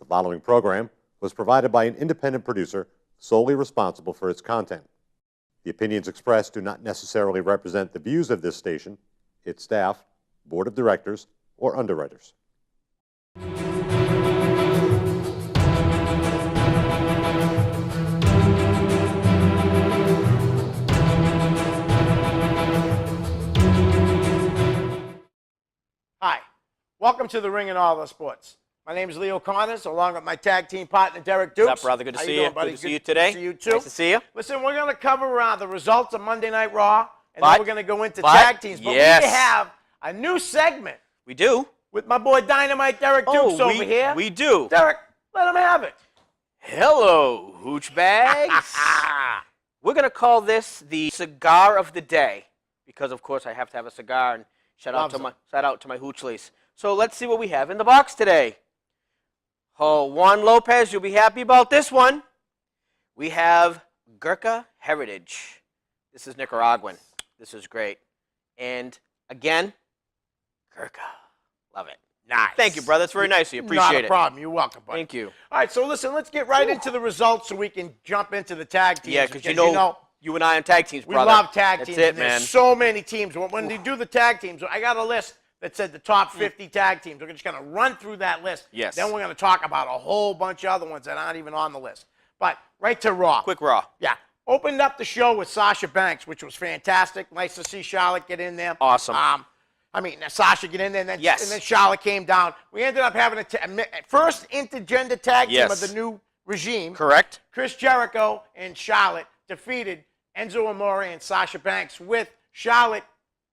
following program was provided by an independent producer solely responsible for its content. The opinions expressed do not necessarily represent the views of this station, its staff, board of directors, or underwriters. Hi, welcome to the Ring and All the Sports. My name is Leo Connors, along with my tag team partner, Derek Dukes. What's up, brother? Good to see you. Buddy? Good to see you today. Good to see you, too. Nice to see you. Listen, we're going to cover the results of Monday Night Raw, and then we're going to go into tag teams. But yes, we have a new segment. We do. With my boy Dynamite Derek Dukes over here. We do. Derek, let him have it. Hello, Hooch Bags. We're going to call this the cigar of the day because, of course, I have to have a cigar. And shout out to my Hoochleys. So let's see what we have in the box today. Oh, Juan Lopez, you'll be happy about this one. We have Gurkha Heritage. This is Nicaraguan. This is great. And again, Gurkha. Love it. Nice. Thank you, brother. That's very nice of you. Appreciate it. Not a problem. You're welcome, buddy. Thank you. All right, so listen, let's get right into the results so we can jump into the tag teams. Yeah, because you know, you and I on tag teams, brother. We love tag teams. That's it, man. There's so many teams. When you do the tag teams, I got a list that said the top 50 tag teams. We're just going to run through that list. Yes. Then we're going to talk about a whole bunch of other ones that aren't even on the list. But right to Raw. Quick Raw. Yeah. Opened up the show with Sasha Banks, which was fantastic. Nice to see Charlotte get in there. Awesome. Sasha get in there, and then Charlotte came down. We ended up having a first intergender tag team of the new regime. Correct. Chris Jericho and Charlotte defeated Enzo Amore and Sasha Banks with Charlotte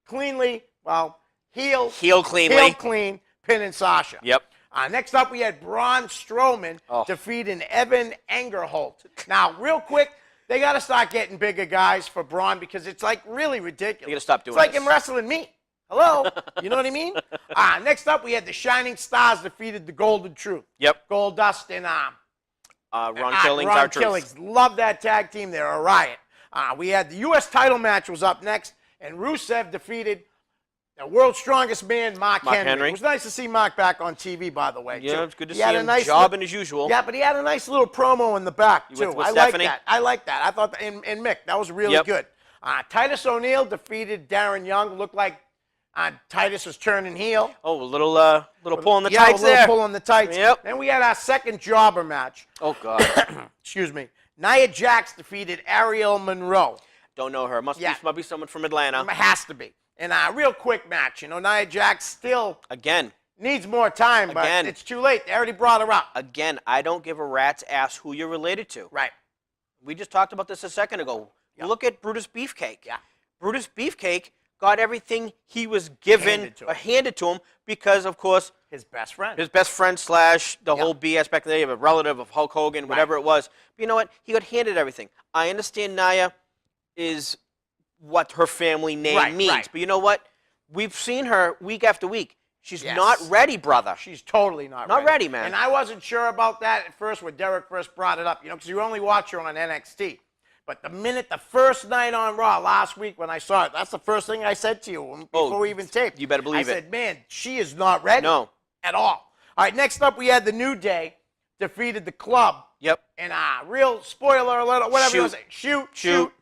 cleanly, heel clean, pinning Sasha. Yep. Next up, we had Braun Strowman defeating Evan Engerholt. Now, real quick, they got to start getting bigger guys for Braun because it's like really ridiculous. You got to stop doing It's like this. him wrestling me. Hello? You know what I mean? Next up, we had the Shining Stars defeated the Golden Truth. Yep. Goldust and Ron Killings. Love that tag team. They're a riot. We had the U.S. title match was up next, and Rusev defeated the world's strongest man, Mark Henry. It was nice to see Mark back on TV, by the way. Yeah, it's good to see him jobbing as usual. Yeah, but he had a nice little promo in the back, too. With I Stephanie? like that. I like that. I thought, and Mick, that was really good. Titus O'Neil defeated Darren Young. Looked like Titus was turning heel. Oh, a little pull on the tights there. Yeah, a little pull on the tights. Yep. Then we had our second jobber match. Oh, God. Excuse me. Nia Jax defeated Ariel Monroe. Don't know her. Must be someone from Atlanta. It has to be. And a real quick match. You know, Nia Jax still needs more time, but it's too late. They already brought her up. Again, I don't give a rat's ass who you're related to. Right. We just talked about this a second ago. Yep. Look at Brutus Beefcake. Yeah. Brutus Beefcake got everything he was given handed to him because, of course, his best friend. His best friend / the whole BS back in the day of a relative of Hulk Hogan, whatever it was. But you know what? He got handed everything. I understand Nia is what her family name means. But you know what? We've seen her week after week. She's not ready, brother. She's totally not ready, man. And I wasn't sure about that at first when Derek first brought it up, you know, because you only watch her on NXT. But the first night on Raw last week when I saw it, that's the first thing I said to you before we even taped. You better believe I said, man, she is not ready at all. All right, next up we had the New Day defeated the Club. Yep. And real spoiler alert, whatever you want to say. Shoot.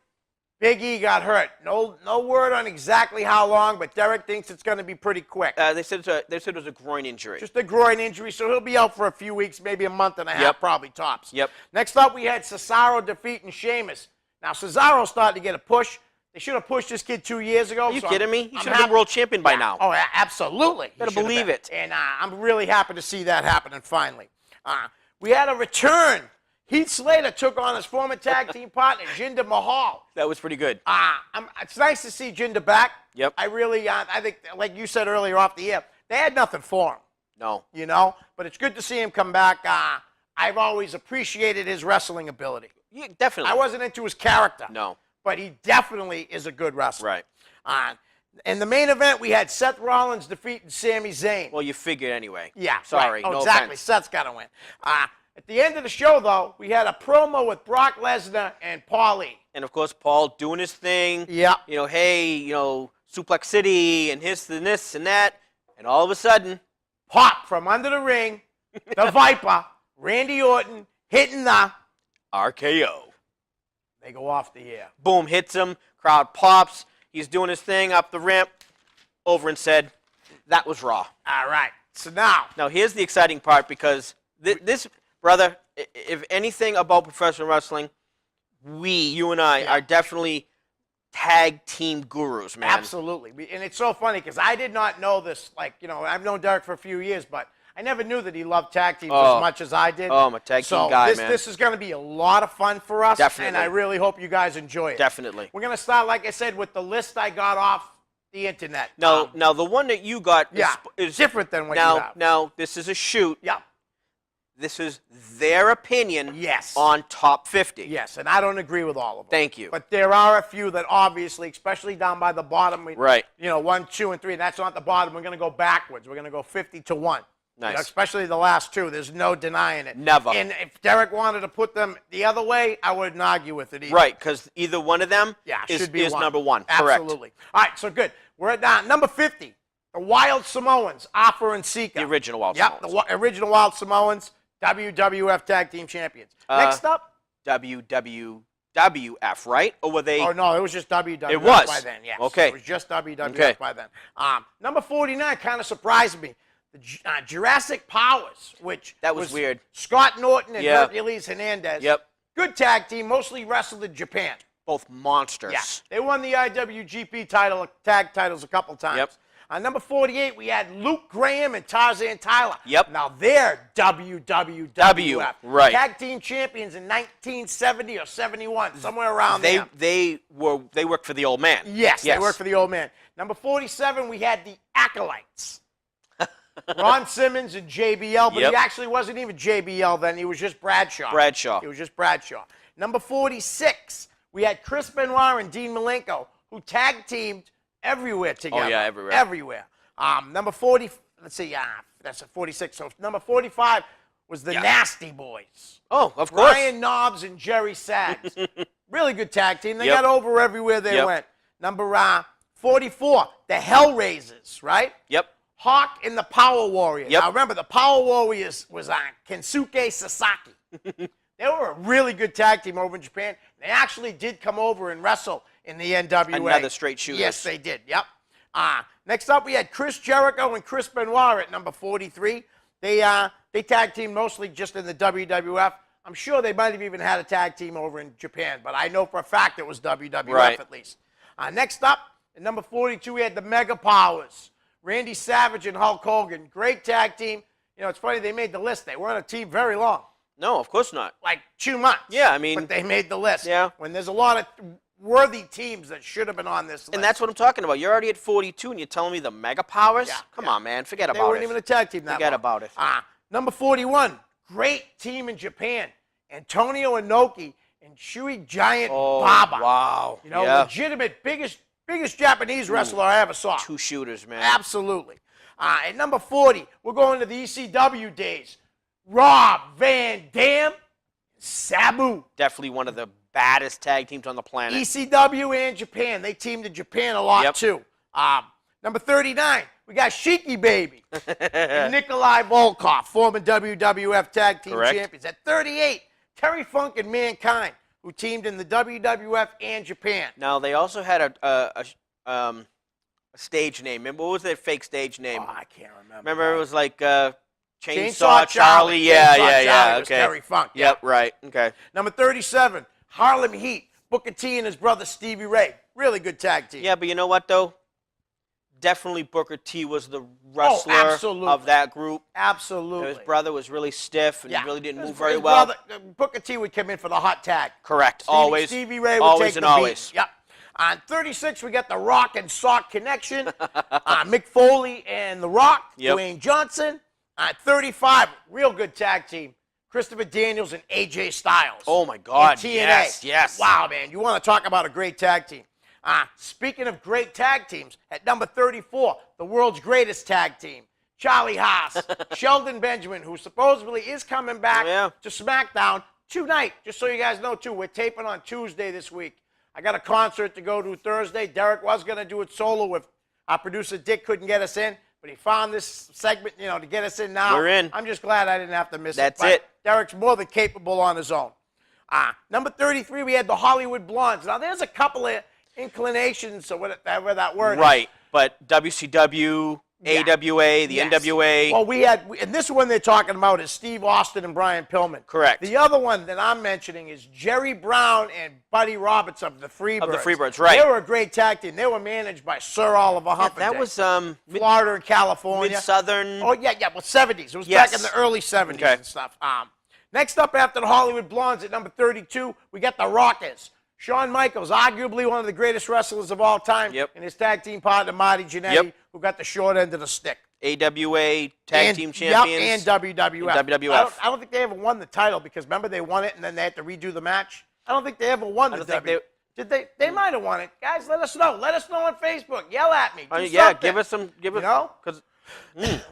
Big E got hurt. No word on exactly how long, but Derek thinks it's going to be pretty quick. They said it was a groin injury. Just a groin injury, so he'll be out for a few weeks, maybe a month and a half, probably tops. Yep. Next up, we had Cesaro defeating Sheamus. Now, Cesaro's starting to get a push. They should have pushed this kid 2 years ago. Are you kidding me? He should have been world champion by now. Oh, absolutely. Better believe it. And I'm really happy to see that happening finally. We had a return. Heath Slater took on his former tag team partner, Jinder Mahal. That was pretty good. It's nice to see Jinder back. Yep. I really, I think, like you said earlier off the air, they had nothing for him. No. You know? But it's good to see him come back. I've always appreciated his wrestling ability. Yeah, definitely. I wasn't into his character. No. But he definitely is a good wrestler. Right. In the main event, we had Seth Rollins defeating Sami Zayn. Well, you figured anyway. Yeah. Sorry. Right. No exactly. offense. Seth's got to win. At the end of the show, though, we had a promo with Brock Lesnar and Paulie. And, of course, Paul doing his thing. Yeah. You know, hey, you know, Suplex City and this and that. And all of a sudden, pop from under the ring, the Viper, Randy Orton hitting the RKO. They go off the air. Boom, hits him. Crowd pops. He's doing his thing up the ramp. Over and said, that was Raw. All right. So now. Now, here's the exciting part because this, brother, if anything about professional wrestling, you and I, are definitely tag team gurus, man. Absolutely. And it's so funny because I did not know this. Like, I've known Derek for a few years, but I never knew that he loved tag teams as much as I did. Oh, I'm a tag team guy, man. This is going to be a lot of fun for us. Definitely. And I really hope you guys enjoy it. Definitely. We're going to start, like I said, with the list I got off the internet. Now, the one that you got is different than what you have. Now, this is a shoot. Yeah. This is their opinion Yes. on top 50. Yes, and I don't agree with all of them. Thank you. But there are a few that obviously, especially down by the bottom, Right. 1, 2, and 3. That's not the bottom. We're going to go backwards. We're going to go 50 to 1. Nice. Especially the last two. There's no denying it. Never. And if Derek wanted to put them the other way, I wouldn't argue with it either. Right, because either one of them should be is one. number one. Correct. Absolutely. All right, so good. We're at number 50. The Wild Samoans, Afa and Sika. The original Wild Samoans. Yep, the original Wild Samoans, WWF Tag Team Champions. Next up. WWF, right? Or were they? Oh, no, it was just WWF It was? by then, yes. Okay. It was just WWF by then. Number 49 kind of surprised me. The Jurassic Powers, which that was weird. Scott Norton and Hercules Hernandez. Yep. Good tag team, mostly wrestled in Japan. Both monsters. Yeah. They won the IWGP tag titles a couple times. Yep. Number 48, we had Luke Graham and Tarzan Tyler. Yep. Now they're WWF. Right. Tag team champions in 1970 or 71, somewhere around there. They worked for the old man. Yes, they worked for the old man. Number 47, we had the Acolytes. Ron Simmons and JBL, but he actually wasn't even JBL then. He was just Bradshaw. He was just Bradshaw. Number 46, we had Chris Benoit and Dean Malenko, who tag teamed everywhere together. Oh, yeah, everywhere. Everywhere. Number 40, let's see, that's a 46. So number 45 was the Nasty Boys. Oh, of course. Ryan Knobs and Jerry Sags. Really good tag team. They got over everywhere they went. Number 44, the Hellraisers, right? Yep. Hawk and the Power Warriors. Yep. Now remember, the Power Warriors was Kensuke Sasaki. They were a really good tag team over in Japan. They actually did come over and wrestle in the NWA. Another straight shooters. Yes, they did. Yep. Next up, we had Chris Jericho and Chris Benoit at number 43. They tag teamed mostly just in the WWF. I'm sure they might have even had a tag team over in Japan, but I know for a fact it was WWF at least. Next up, at number 42, we had the Mega Powers. Randy Savage and Hulk Hogan. Great tag team. It's funny they made the list. They weren't a team very long. No, of course not. Like 2 months. Yeah, I mean. But they made the list. Yeah. When there's a lot of worthy teams that should have been on this list. And that's what I'm talking about. You're already at 42 and you're telling me the Mega Powers? Yeah, Come on, man. Forget about it. They weren't even a tag team that Forget long. about it. Number 41. Great team in Japan. Antonio Inoki and Shui Giant Baba. Wow. Legitimate, biggest Japanese wrestler I ever saw. 2 shooters, man. Absolutely. At number 40, we're going to the ECW days. Rob Van Dam, Sabu. Definitely one of the baddest tag teams on the planet. ECW and Japan. They teamed in Japan a lot, too. Number 39, we got Sheiky Baby and Nikolai Volkov, former WWF Tag Team Champions. At 38, Terry Funk and Mankind, who teamed in the WWF and Japan. Now, they also had a stage name. Remember, what was their fake stage name? Oh, I can't remember. Remember, it was like Chainsaw Charlie. Yeah. Okay. Terry Funk. Yep, right. Okay. Number 37, Harlem Heat, Booker T and his brother Stevie Ray. Really good tag team. Yeah, but you know what, though? Definitely Booker T was the wrestler of that group. Absolutely. His brother was really stiff and really didn't move very well. Booker T would come in for the hot tag. Correct. Always. Stevie Ray would take the beat. Always. Yep. On 36, we got the Rock and Sock Connection. Mick Foley and The Rock. Dwayne Johnson. On 35, real good tag team. Christopher Daniels and AJ Styles. Oh, my God. TNA. Yes. Wow, man. You want to talk about a great tag team. Speaking of great tag teams, at number 34, the world's greatest tag team. Charlie Haas, Sheldon Benjamin, who supposedly is coming back to SmackDown tonight. Just so you guys know, too, we're taping on Tuesday this week. I got a concert to go to Thursday. Derek was going to do it solo if our producer Dick couldn't get us in. but he found this segment, to get us in now. We're in. I'm just glad I didn't have to miss That's it. But it. Derek's more than capable on his own. Number 33, we had the Hollywood Blondes. Now, there's a couple of inclinations, or whatever that word is. Right, but WCW, Yeah. AWA, the Yes. NWA. Well, and this one they're talking about is Steve Austin and Brian Pillman. Correct. The other one that I'm mentioning is Jerry Brown and Buddy Roberts of the Freebirds. Of the Freebirds, right. They were a great tag team. They were managed by Sir Oliver Humperdinck. that was Florida and California. mid-southern. Oh, yeah, well, 70s. It was Yes. back in the early 70s Okay. and stuff. Next up after the Hollywood Blondes at number 32, we got the Rockers. Shawn Michaels, arguably one of the greatest wrestlers of all time, Yep. and his tag team partner, Marty Jannetty, Yep. who got the short end of the stick. AWA Tag Team Champions. Yep, and WWF. And WWF. I don't think they ever won the title because remember they won it and then they had to redo the match. I don't think they ever won the don't think W. Did they? They might have won it. Guys, let us know. Let us know on Facebook. Yell at me. Do Yeah, something. give us some. Give us. know? Because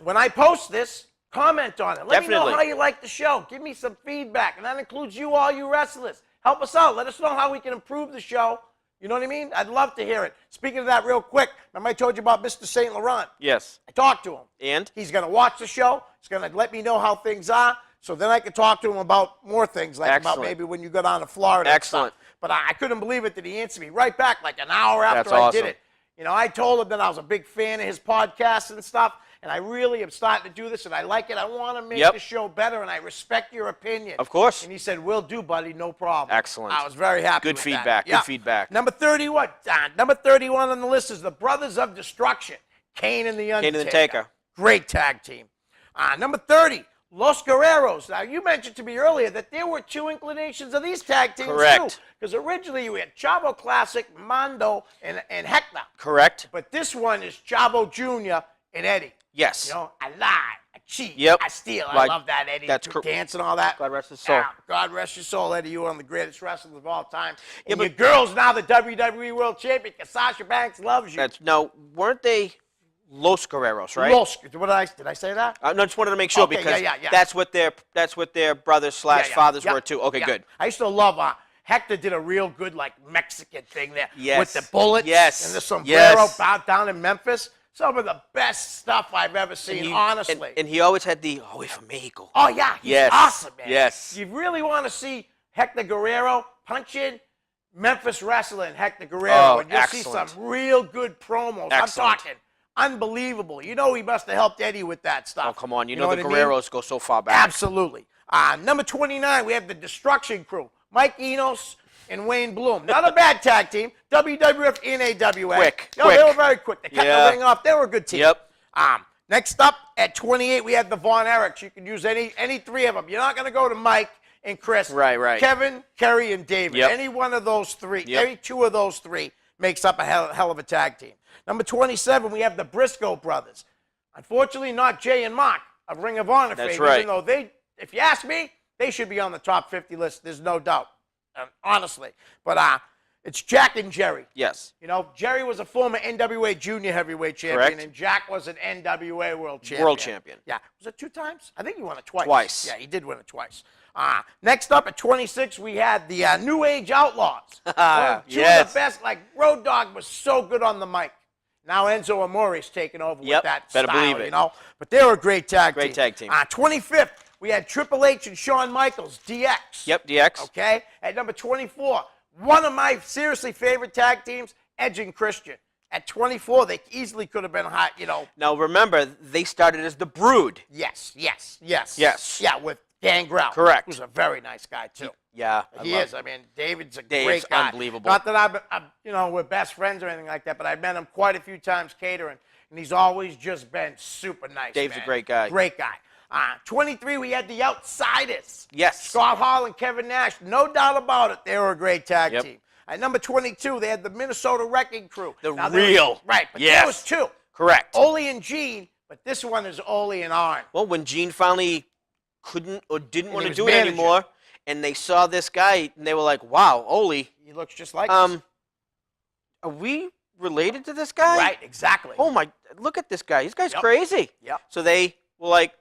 When I post this, comment on it. Let me Definitely. know how you like the show. Give me some feedback, and that includes you, all you wrestlers. Help us out. Let us know how we can improve the show. You know what I mean? I'd love to hear it. Speaking of that, real quick, remember I told you about Mr. St. Laurent? yes, I talked to him. and He's going to watch the show. He's going to let me know how things are, so then I can talk to him about more things, like about Excellent. maybe when you go down to Florida. and Excellent. stuff. But I couldn't believe it that he answered me right back like an hour after That's I awesome. did it. I told him that I was a big fan of his podcast and stuff, and I really am starting to do this, and I like it. I want to make Yep. the show better, and I respect your opinion. Of course. And he said, "Will do, buddy, no problem." Excellent. I was very happy Good with feedback, that. good feedback. Number 31, number 31 on the list is the Brothers of Destruction, Kane and the Undertaker. and the Taker. Great tag team. Number 30, Los Guerreros. Now, you mentioned to me earlier that there were two inclinations of these tag teams, Correct. too. Because originally you had Chavo Classic, Mondo, and Hector. correct. But this one is Chavo Jr. and Eddie. Yes. I lie, I cheat, Yep. I steal. I Right. love that, Eddie. That's dance and all that. God rest his soul. Yeah, God rest your soul, Eddie. You are one of the greatest wrestlers of all time. And but- your girl's now the WWE World Champion because Sasha Banks loves you. That's now. Weren't they Los Guerreros, right? Los, did I say that? I just wanted to make sure Okay, because yeah. that's what their brothers / fathers were too. Okay, Yeah. good. I used to love Hector did a real good Mexican thing there Yes. with the bullets Yes. and the sombrero Yes. out down in Memphis. Some of the best stuff I've ever seen, honestly. And he always had the away from Mexico. Oh, yeah. He's Yes. awesome, man. Yes. You really want to see Hector Guerrero punch in Memphis wrestling, Hector Guerrero, Oh, and you'll see excellent. some real good promos. Excellent. I'm talking unbelievable. He must have helped Eddie with that stuff. Oh, come on. You know what the I mean? Guerreros go so far back. Absolutely. Number 29, we have the Destruction Crew. Mike Enos and Wayne Bloom. Not a bad tag team. WWF and AWA. Quick, No, quick. they were very quick. They cut Yeah. the ring off. They were a good team. Yep. Next up, at 28, we have the Von Erichs. You can use any three of them. You're not going to go to Mike and Chris. Right. Kevin, Kerry, and David. Yep. Any one of those three, Yep. any two of those three makes up a hell of a tag team. Number 27, we have the Briscoe brothers. Unfortunately, not Jay and Mark of Ring of Honor That's fame, right. even though if you ask me, they should be on the top 50 list. There's no doubt, honestly. But it's Jack and Jerry. Yes. Jerry was a former NWA Junior Heavyweight Champion, Correct. and Jack was an NWA World Champion. World champion. Yeah. Was it 2 times? I think he won it twice. Twice. Yeah, he did win it twice. Next up at 26, we had the New Age Outlaws. Two of Yes. the best. Road Dogg was so good on the mic. Now Enzo Amore's taken over with Yep, that better style, believe it. But they were a great tag team. Great tag team. 25th, we had Triple H and Shawn Michaels, DX. Yep, DX. Okay. At number 24, one of my seriously favorite tag teams, Edge and Christian. At 24, they easily could have been hot, Now remember, they started as the Brood. Yes. Yes. Yeah, with Gangrel. Correct. Who's a very nice guy, too. Yeah. He is. I mean, David's a Dave's great guy. unbelievable. Not that we're best friends or anything like that, but I've met him quite a few times catering, and he's always just been super nice. Dave's a man. great guy. Great guy. 23, we had the Outsiders. Yes. Scott Hall and Kevin Nash. No doubt about it. They were a great tag Yep. team. At number 22, they had the Minnesota Wrecking Crew. The Now, there was- real. Right, but Yes. there was 2. Correct. Ole and Gene, but this one is Ole and Arn. Well, when Gene finally couldn't or didn't And want he to was do it manager. anymore, and they saw this guy, and they were like, "Wow, Ole, He looks just like us. are we related to this guy?" Right, exactly. Oh my! Look at this guy. This guy's Yep. crazy. Yep. So they were like,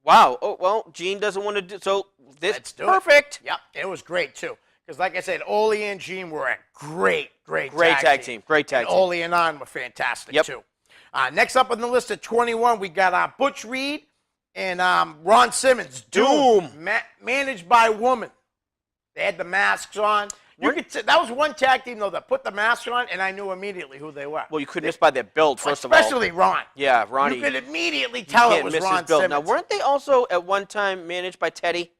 "Wow. Oh well, Gene doesn't want to do so. This Let's do it." perfect. Yep, it was great too. Because, like I said, Ole and Gene were a great Great tag team. Great tag and team. Ole and Arn were fantastic Yep. too. Next up on the list at 21, we got Butch Reed and Ron Simmons. Doom. Managed by woman. They had the masks on. That was one tag team, though, that put the mask on, and I knew immediately who they were. Well, you couldn't miss by their build, first of all. Especially Ron. Yeah, Ronnie. You could immediately tell it was Ron Simmons. Now, weren't they also at one time managed by Teddy?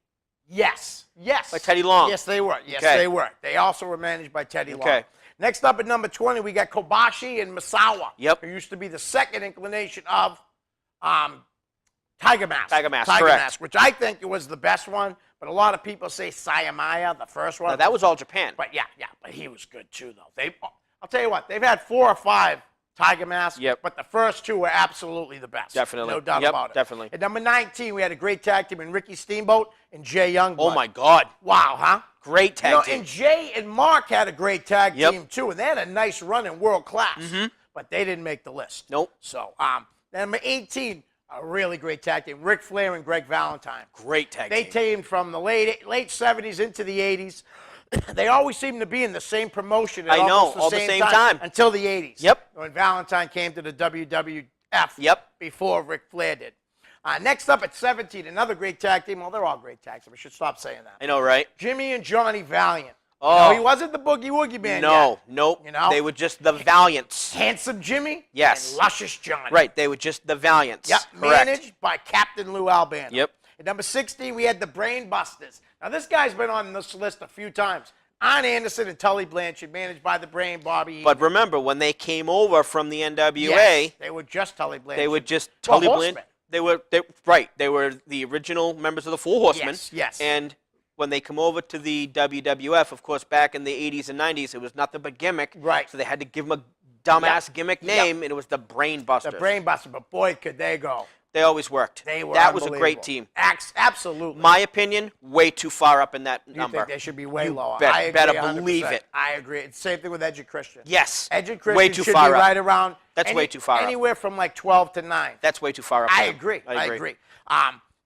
Yes. By Teddy Long? Yes, they were. They were. They also were managed by Teddy Long. Next up at number 20, we got Kobashi and Misawa. Yep. Who used to be the second inclination of Tiger Mask. Tiger Mask, Tiger correct. Mask, which I think was the best one, but a lot of people say Sayamaya, the first one. Now, that was all Japan. But but he was good too, though. I'll tell you what, they've had 4 or 5 Tiger Masks, but the first 2 were absolutely the best. Definitely. No doubt about it. Definitely. At number 19, we had a great tag team in Ricky Steamboat and Jay Youngblood. Oh, my God. Wow, huh? Great tag team. And Jay and Mark had a great tag team, too, and they had a nice run in world class, but they didn't make the list. Nope. So, number 18, a really great tag team, Ric Flair and Greg Valentine. Great tag team. They teamed from the late 70s into the 80s. They always seem to be in the same promotion at almost the same time until the 80s. Yep. When Valentine came to the WWF. Yep. Before Ric Flair did. Next up at 17, another great tag team. Well, they're all great tag teams. I should stop saying that. I know, right? Jimmy and Johnny Valiant. Oh. He wasn't the Boogie Woogie Man No, yet. nope. You know? They were just the Valiants. Handsome Jimmy Yes. and Luscious Johnny. Right, they were just the Valiants. Yep, Correct. managed by Captain Lou Albano. Yep. At number 16, we had the Brain Busters. Now, this guy's been on this list a few times. Arn Anderson and Tully Blanchard, managed by the Brain Bobby Eaton. But remember, when they came over from the NWA, Yes, they were just Tully Blanchard. they were just Tully Horsemen. Blanchard. They were the original members of the Four Horsemen. Yes. And when they come over to the WWF, of course, back in the 80s and 90s, it was nothing but gimmick. Right. So they had to give them a dumbass gimmick name, and it was the Brain Busters. The Brain Busters, but boy, could they go. They always worked. They were That was a great unbelievable. team. Absolutely. My opinion, way too far up in that You number. think they should be way lower. bet- I agree better 100%. believe it. I agree. It's the same thing with Edge and Christian. Yes. Edge and Christian Way too should far be up. right around. That's way too far up. Anywhere from like 12 to 9. That's way too far up. I for them. agree. I agree.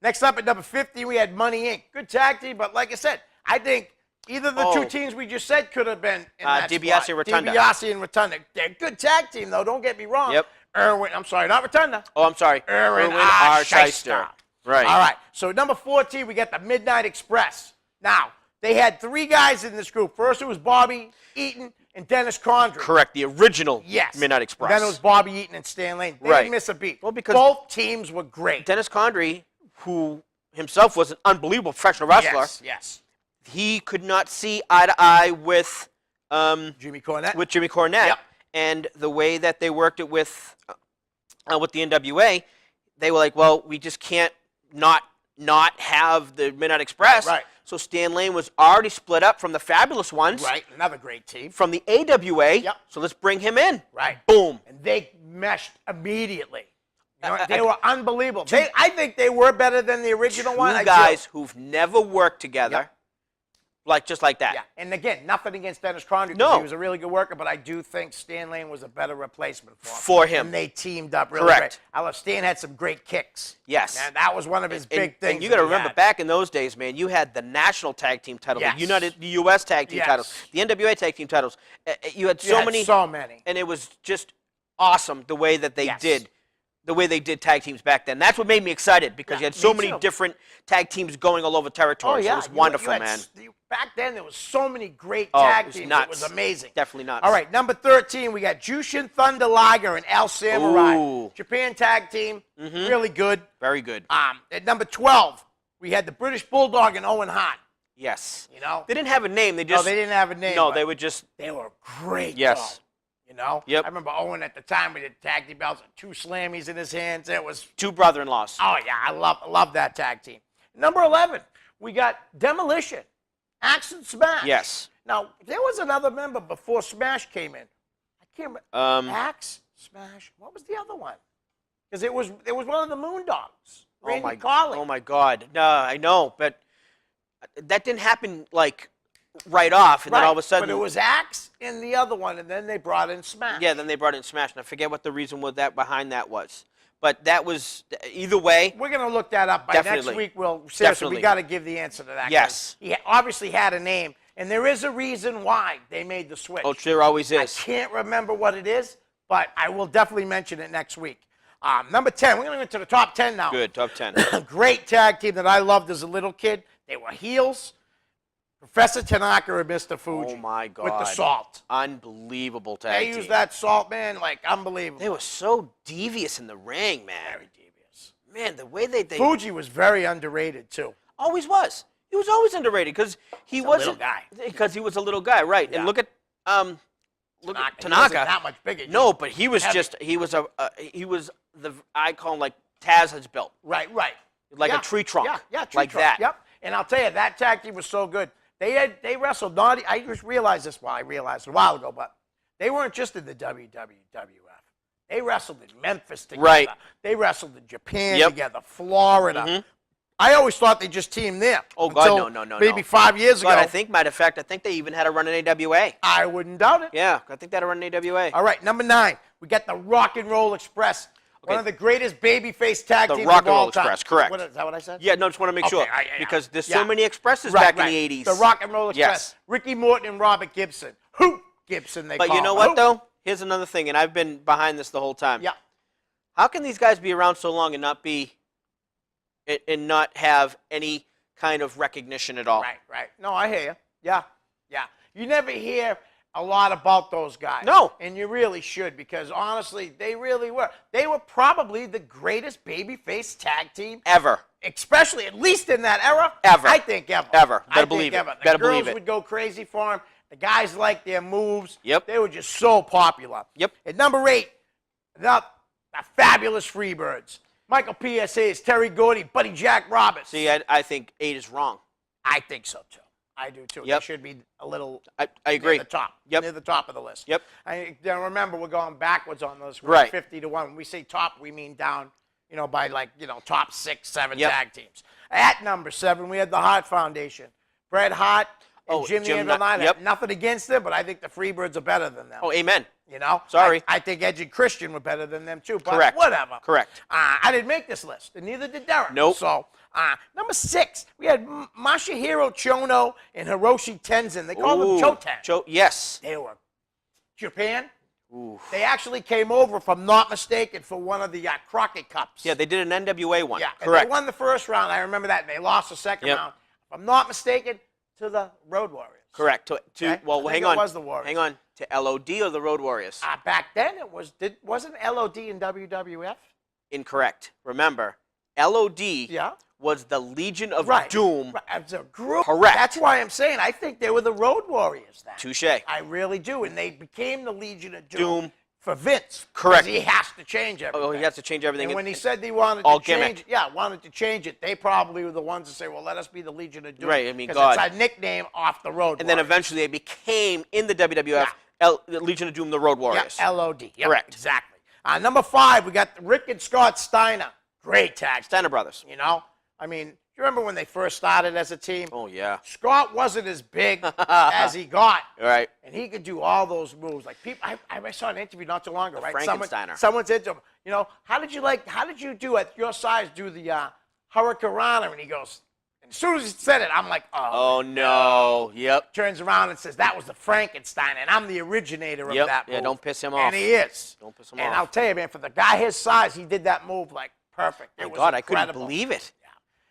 Next up at number 50, we had Money Inc. Good tag team, but like I said, I think either the 2 teams we just said could have been in that DiBiase spot. and Rotunda. DiBiase and Rotunda. They're a good tag team, though. Don't get me wrong. Yep. I'm sorry, not Rotunda. Oh, I'm sorry. Irwin R. Shyster. Shyster. Right. All right. So number 14, we got the Midnight Express. Now, they had 3 guys in this group. First, it was Bobby Eaton and Dennis Condrey. Correct. The original Yes. Midnight Express. Then it was Bobby Eaton and Stan Lane. They Right. didn't miss a beat. Well, because both teams were great. Dennis Condrey, who himself was an unbelievable professional wrestler, Yes. he could not see eye to eye with Jimmy Cornette. Jimmy Cornette. Yep. And the way that they worked it with the NWA, they were like, well, we just can't not have the Midnight Express. Right. So Stan Lane was already split up from the Fabulous Ones. Right. Another great team. From the AWA. Yep. So let's bring him in. Right. Boom. And they meshed immediately. You know, they were unbelievable. I think they were better than the original one. Two guys who've never worked together, just like that. Yeah, and again, nothing against Dennis Condrey. No. He was a really good worker, but I do think Stan Lane was a better replacement for him. For him. And they teamed up really Correct. great. I love Stan had some great kicks. Yes. And that was one of his big things. And you got to that he remember, had. back in those days, man, you had the national tag team title, Yes. the U.S. tag team Yes. titles, the NWA tag team titles. You had You so had many. so many. And it was just awesome the way that they Yes. did. The way they did tag teams back then. That's what made me excited because you had so me many too. different tag teams going all over territory. So it was You wonderful, had man. Back then, there was so many great Oh, tag it was teams. nuts. It was amazing. Definitely nuts. All right, number 13, we got Jushin Thunder Liger and El Samurai. Ooh. Japan tag team, really good. Very good. At number 12, we had the British Bulldog and Owen Hart. Yes. You know? They didn't have a name. They No, just. they didn't have a name. No, but they were just. They were great. Yes. Though, you know? Yep. I remember Owen at the time with the tag team belts and 2 slammies in his hands. It was. Two brother-in-laws. Oh, yeah, I love that tag team. Number 11, we got Demolition, Axe and Smash. Yes. Now, there was another member before Smash came in. I can't remember. Axe, Smash. What was the other one? Because it was one of the Moondogs. Randy Colley. Oh my God! No, I know, but that didn't happen like right off, and then all of a sudden. But it was Axe and the other one, and then they brought in Smash. Yeah, then they brought in Smash, and I forget what the reason was that behind that was, but that was either way. We're gonna look that up by Definitely. next week. We'll seriously, Definitely. we got to give the answer to that. Yes. He obviously had a name, and there is a reason why they made the switch. Oh, there always I is. can't remember what it is, but I will definitely mention it next week. Number 10, we're going to go into the top 10 now. Good, top 10. Great tag team that I loved as a little kid. They were heels. Professor Tanaka and Mr. Fuji. Oh, my God. With the salt. Unbelievable tag They team. used that salt, man, like unbelievable. They were so devious in the ring, man. very devious. Man, the way they Fuji was very underrated, too. always was. He was always underrated because he wasn't little guy. Because he was a little guy, right? Yeah. And look at Tanaka. He Tanaka. wasn't that much bigger. No, but he was heavy. just he was the icon like Taz has built, Right. like Yeah. a tree trunk, Yeah, tree like trunk. that. Yep. And I'll tell you, that tag team was so good. They wrestled not. I just realized this. Well, I realized it a while ago, but they weren't just in the WWF. They wrestled in Memphis together. Right. They wrestled in Japan Yep. together, Florida. Mhm. I always thought they just teamed there. Oh, God, until no. Maybe 5 years ago. But I think, matter of fact, I think they even had a run in AWA. I wouldn't doubt it. Yeah, I think they had a run in AWA. All right, number 9. We got the Rock and Roll Express. Okay. One of the greatest babyface tag The teams Rock of and Roll all time. Express, correct. Is that what I said? Yeah, no, just want to make Okay, sure yeah. because there's Yeah. so many Expresses Right, back right. in the 80s. The Rock and Roll Express. Yes. Ricky Morton and Robert Gibson. Hoop Gibson, they But call you know him. what Hoop. though? Here's another thing, and I've been behind this the whole time. Yeah. How can these guys be around so long and not have any kind of recognition at all? Right. No, I hear you. Yeah. You never hear a lot about those guys. No. And you really should, because honestly, they really were. They were probably the greatest babyface tag team, Ever. especially at least in that era. Ever. I think ever. Ever. I Better think believe it. ever. The Better girls believe it. would go crazy for them. The guys liked their moves. Yep. They were just so popular. Yep. At number 8, the fabulous Freebirds. Michael P.S. Hayes, Terry Gordy, Buddy Jack Roberts. See, I think 8 is wrong. I think so, too. I do, too. Yep. They should be a little I agree. near the top. Yep. Near the top of the list. Yep. Now remember, we're going backwards on those. We're Right. 50 to 1. When we say top, we mean down, by top 6, 7 Yep. tag teams. At number 7, we had the Hart Foundation. Bret Hart and Jim the Jim Anvil Knight. Yep. Nothing against them, but I think the Freebirds are better than them. Oh, amen. Sorry. Sorry. I think Edge and Christian were better than them, too. But Correct. whatever. Correct. I didn't make this list, and neither did Derek. Nope. So, number 6, we had Masahiro Chono and Hiroshi Tenzin. They called them Choten. Yes. They were Japan. Ooh. They actually came over, if I'm not mistaken, for one of the Crockett Cups. Yeah, they did an NWA one. Yeah, and Correct. they won the first round. I remember that. And they lost the second Yep. round. If I'm not mistaken, to the Road Warriors. Correct. Okay? Well, I think hang it on. was the Warriors. Hang on. To LOD or the Road Warriors? Back then, wasn't LOD in WWF? Incorrect. Remember, LOD Yeah. was the Legion of Right. Doom. Right. As a group. Correct. That's why I'm saying I think they were the Road Warriors then. Touche. I really do. And they became the Legion of Doom, Doom. for Vince. Correct. 'Cause he has to change everything. Oh, he has to change everything. And when he said they wanted all to change gimmick. it, wanted to change it, they probably were the ones to say, well, let us be the Legion of Doom. Right, I mean, 'cause God. it's a nickname off the Road and then Warriors. eventually they became, in the WWF, the Legion of Doom, the Road Warriors. Yeah, LOD. Yep, Correct. Exactly. Number 5, we got Rick and Scott Steiner. Great tag team. Steiner Brothers. I mean, you remember when they first started as a team? Oh, yeah. Scott wasn't as big as he got. All right. And he could do all those moves. Like people, I saw an interview not too long ago, right? Frankensteiner. Someone said to him, how did you do at your size do the Hurricanrana? And he goes, and as soon as he said it, I'm like, Oh, no. Yep. Turns around and says, that was the Frankenstein, and I'm the originator of Yep. that move. Yeah, don't piss him off. And he is. Don't piss him and off. I'll tell you, man, for the guy his size, he did that move like perfect. It My was God, I couldn't incredible. believe it.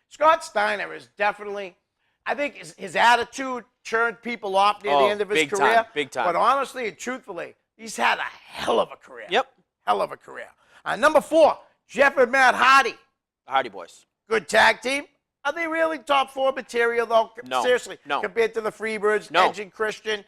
Scott Steiner is definitely, I think his attitude turned people off near the end of his big career. time, big time. But honestly and truthfully, he's had a hell of a career. Yep. Hell of a career. Number 4, Jeff and Matt Hardy. The Hardy Boys. Good tag team. Are they really top 4 material, though? No. Seriously. No. Compared to the Freebirds, No. Edge and Christian,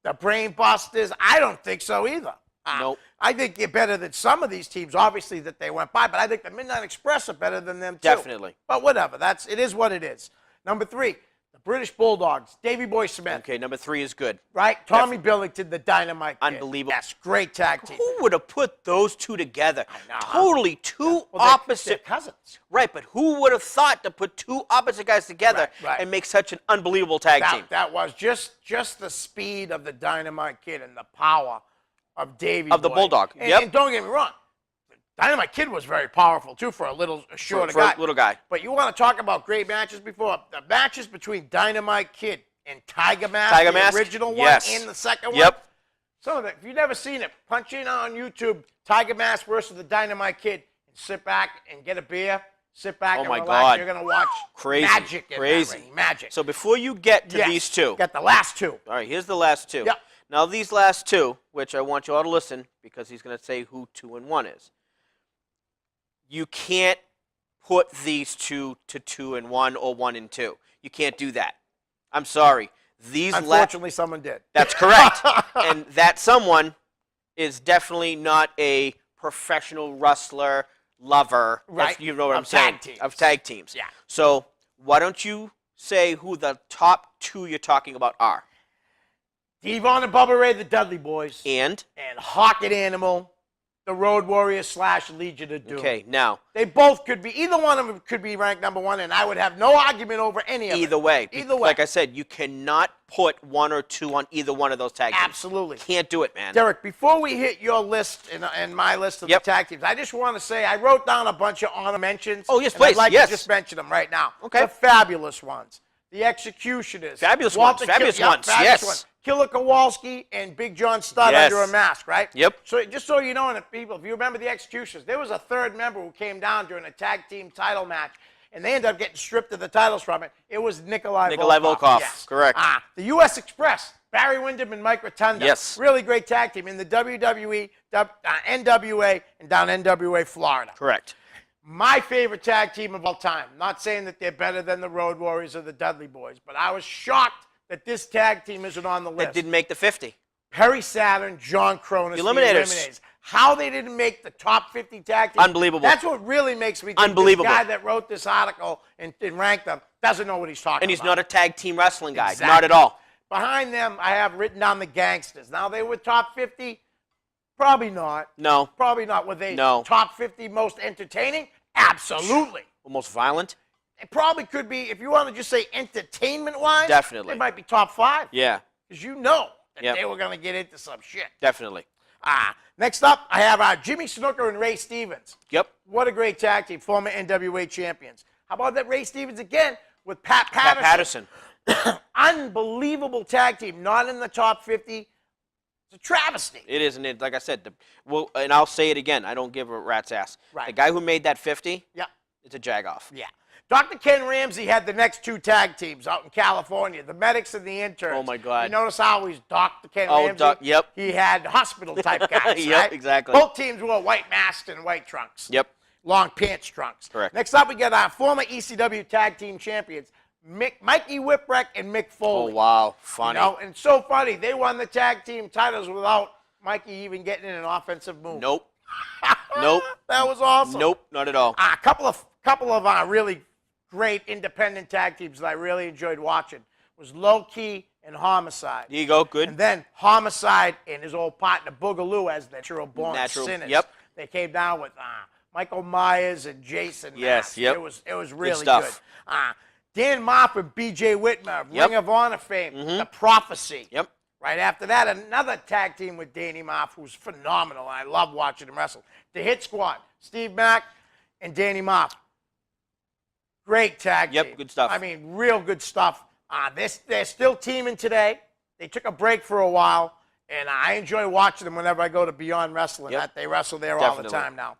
the Brain Busters? I don't think so either. Nope. I think they're better than some of these teams, obviously, that they went by, but I think the Midnight Express are better than them, too. Definitely. But whatever. It is what it is. Number 3, the British Bulldogs, Davey Boy Smith. Okay, number 3 is good. Right? Tommy Billington, the Dynamite Kid. Unbelievable. Yes, great tag team. Who would have put those two together? know, huh? Totally two Well, they're opposite. cousins. Right, but who would have thought to put two opposite guys together Right. and make such an unbelievable tag team? That was just the speed of the Dynamite Kid and the power of Davey Of the Boy. Bulldog. And, Yep. and don't get me wrong, Dynamite Kid was very powerful, too, for a shorter For guy. a little guy. But you want to talk about great matches before? The matches between Dynamite Kid and Tiger Mask, Tiger the Mask? original one Yes. and the second one. Yep. Some of the, if you've never seen it, punch in on YouTube, Tiger Mask versus the Dynamite Kid, and sit back and get a beer. Sit back and my relax. God. You're going to watch Crazy. magic in Crazy. that ring. Magic. So before you get to Yes, these two, got the last two. all right, here's the last two. Yep. Now these last two, which I want you all to listen because he's going to say who 2 and 1 is. You can't put these two to 2 and 1 or 1 and 2. You can't do that. I'm sorry. These Unfortunately, someone did. That's correct. And that someone is definitely not a professional wrestler lover. Right. You know what I'm Of saying? tag teams. Of tag teams. Yeah. So why don't you say who the top 2 you're talking about are? Devon and Bubba Ray, the Dudley Boys. And? And Hawk and Animal, the Road Warriors / Legion of Doom. Okay, now. They both could be, either one of them could be ranked number 1, and I would have no argument over any of Either it. way. Either way. Like I said, you cannot put 1 or 2 on either one of those tag teams. Absolutely. Can't do it, man. Derek, before we hit your list and my list of Yep. the tag teams, I just want to say I wrote down a bunch of honor mentions. Oh, yes, and I'd please, like yes. to just mention them right now. Okay. The fabulous ones. The Executioners. Fabulous Walter ones, fabulous Kill- ones, fabulous yes. ones. Killer Kowalski and Big John Studd Yes. under a mask, right? Yep. So just so you know, and people, if you remember the Executioners, there was a third member who came down during a tag team title match, and they ended up getting stripped of the titles from it. It was Nikolai Volkov, Yes. correct. The U.S. Express, Barry Windham and Mike Rotunda. Yes. Really great tag team in the WWE, NWA, and down NWA Florida. Correct. My favorite tag team of all time. Not saying that they're better than the Road Warriors or the Dudley Boys, but I was shocked that this tag team isn't on the list. That didn't make the 50. Perry Saturn, John Cronus, The Eliminators. Eliminators. How they didn't make the top 50 tag teams. Unbelievable. That's what really makes me think Unbelievable. this guy that wrote this article and ranked them doesn't know what he's talking about. And he's not a tag team wrestling guy. Exactly. Not at all. Behind them, I have written down the Gangsters. Now, they were top 50? Probably not. No. Probably not. Were they No. top 50 most entertaining? Absolutely. Most violent? It probably could be, if you want to just say entertainment-wise, Definitely. it might be top 5. Yeah, Because you know that Yep. they were going to get into some shit. definitely. Next up, I have Jimmy Snuka and Ray Stevens. Yep. What a great tag team, former NWA champions. How about that Ray Stevens again with Pat Patterson? Unbelievable tag team, not in the top 50. It's a travesty. It is, and it, like I said, and I'll say it again. I don't give a rat's ass. Right. The guy who made that 50, Yeah. it's a jagoff. Yeah. Dr. Ken Ramsey had the next 2 tag teams out in California, the Medics and the Interns. Oh, my God. You notice how he's Dr. Ken Oh, Ramsey? yep. He had hospital-type guys, Yep, right? exactly. Both teams wore white masks and white trunks. Yep. Long pants trunks. Correct. Next up, we got our former ECW tag team champions, Mikey Whipwreck and Mick Oh, Foley. wow. Funny. You know, and it's so funny. They won the tag team titles without Mikey even getting in an offensive move. Nope. Nope. That was awesome. Nope, not at all. A couple of really great independent tag teams that I really enjoyed watching was Low Key and Homicide. There you go. Good. And then Homicide and his old partner Boogaloo as the natural born sinners. Yep. They came down with Michael Myers and Jason. Yes, Mask. yep. It was really stuff. good. Dan Moff and B.J. Whitmer, of Yep. Ring of Honor fame, The Prophecy. Yep. Right after that, another tag team with Danny Moff, who's phenomenal. I love watching him wrestle. The Hit Squad, Steve Mack and Danny Moff. Great tag team. Yep, good stuff. I mean, real good stuff. They're still teaming today. They took a break for a while, and I enjoy watching them whenever I go to Beyond Wrestling. Yep. They wrestle there all the Definitely. time now.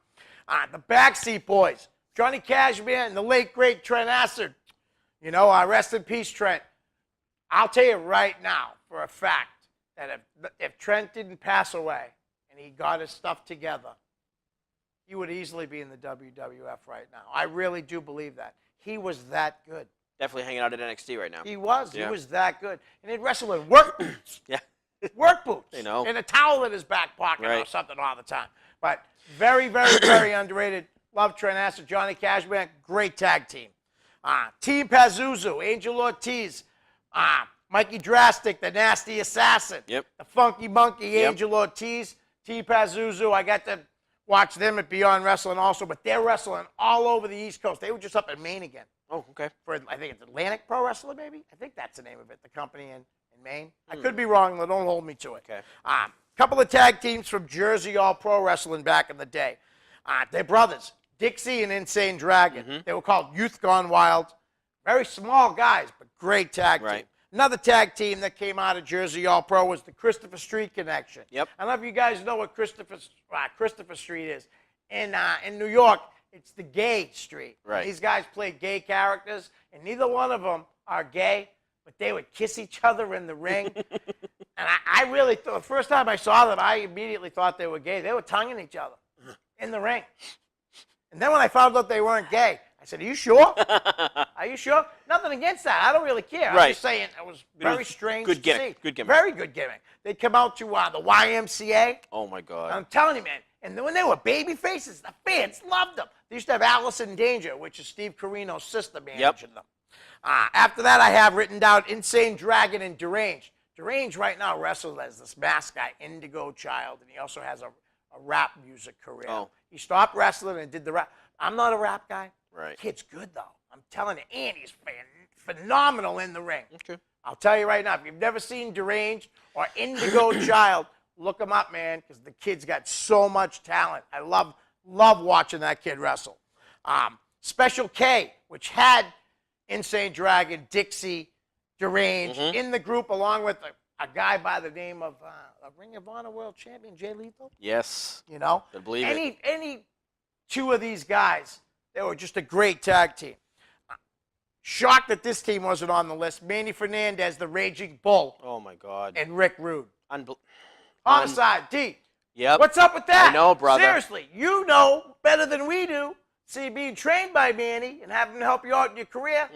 The Backseat Boys, Johnny Cashmere and the late, great Trent Acid. You know, rest in peace, Trent. I'll tell you right now, for a fact, that if Trent didn't pass away and he got his stuff together, he would easily be in the WWF right now. I really do believe that. He was that good. Definitely hanging out at NXT right now. He was. Yeah. He was that good. And he'd wrestle in work boots. Yeah. Work boots. You know. And a towel in his back pocket or Right. something all the time. But very, very, very underrated. Love Trent Acid, Johnny Cashmere. Great tag team. Team Pazuzu, Angel Ortiz, Mikey Drastic, the Nasty Assassin. Yep. The Funky Monkey, Yep. Angel Ortiz, Team Pazuzu. I got to watch them at Beyond Wrestling also, but they're wrestling all over the East Coast. They were just up in Maine again. Oh, okay. For I think it's Atlantic Pro Wrestling, maybe. I think that's the name of it. The company in Maine. I could be wrong, but don't hold me to it. Okay. Couple of tag teams from Jersey All Pro Wrestling back in the day. They're brothers, Dixie and Insane Dragon. They were called Youth Gone Wild. Very small guys, but great tag team. Right. Another tag team that came out of Jersey All-Pro was the Christopher Street Connection. Yep. I don't know if you guys know what Christopher Street is. In New York, it's the gay street. Right. These guys play gay characters, and neither one of them are gay, but they would kiss each other in the ring. And I really thought, the first time I saw them, I immediately thought they were gay. They were tonguing each other in the ring. And then when I found out they weren't gay, I said, are you sure? Are you sure? Nothing against that. I don't really care. I'm Right. just saying it was very strange good to gimmick. see. Good gimmick. Very good gimmick. They come out to the YMCA. Oh, my God. I'm telling you, man. And when they were baby faces, the fans loved them. They used to have Allison Danger, which is Steve Carino's sister, managing them. After that, I have written down Insane Dragon and Deranged. Deranged right now wrestles as this mask guy, Indigo Child, and he also has a rap music career. Oh. He stopped wrestling and did the rap. I'm not a rap guy. Right. Kid's good, though. I'm telling you, and he's phenomenal in the ring. Okay. I'll tell you right now, if you've never seen Deranged or Indigo Child, look him up, man, because the kid's got so much talent. I love watching that kid wrestle. Special K, which had Insane Dragon, Dixie, Deranged in the group, along with a guy by the name of a Ring of Honor World Champion, Jay Lethal. Yes. You know, I believe it. any two of these guys, they were just a great tag team. Shocked that this team wasn't on the list. Manny Fernandez, the Raging Bull, Oh, my God. and Rick Rude. Unbelievable. Homicide, D. Yep. What's up with that? I know, brother. Seriously, you know better than we do. See, being trained by Manny and having him help you out in your career,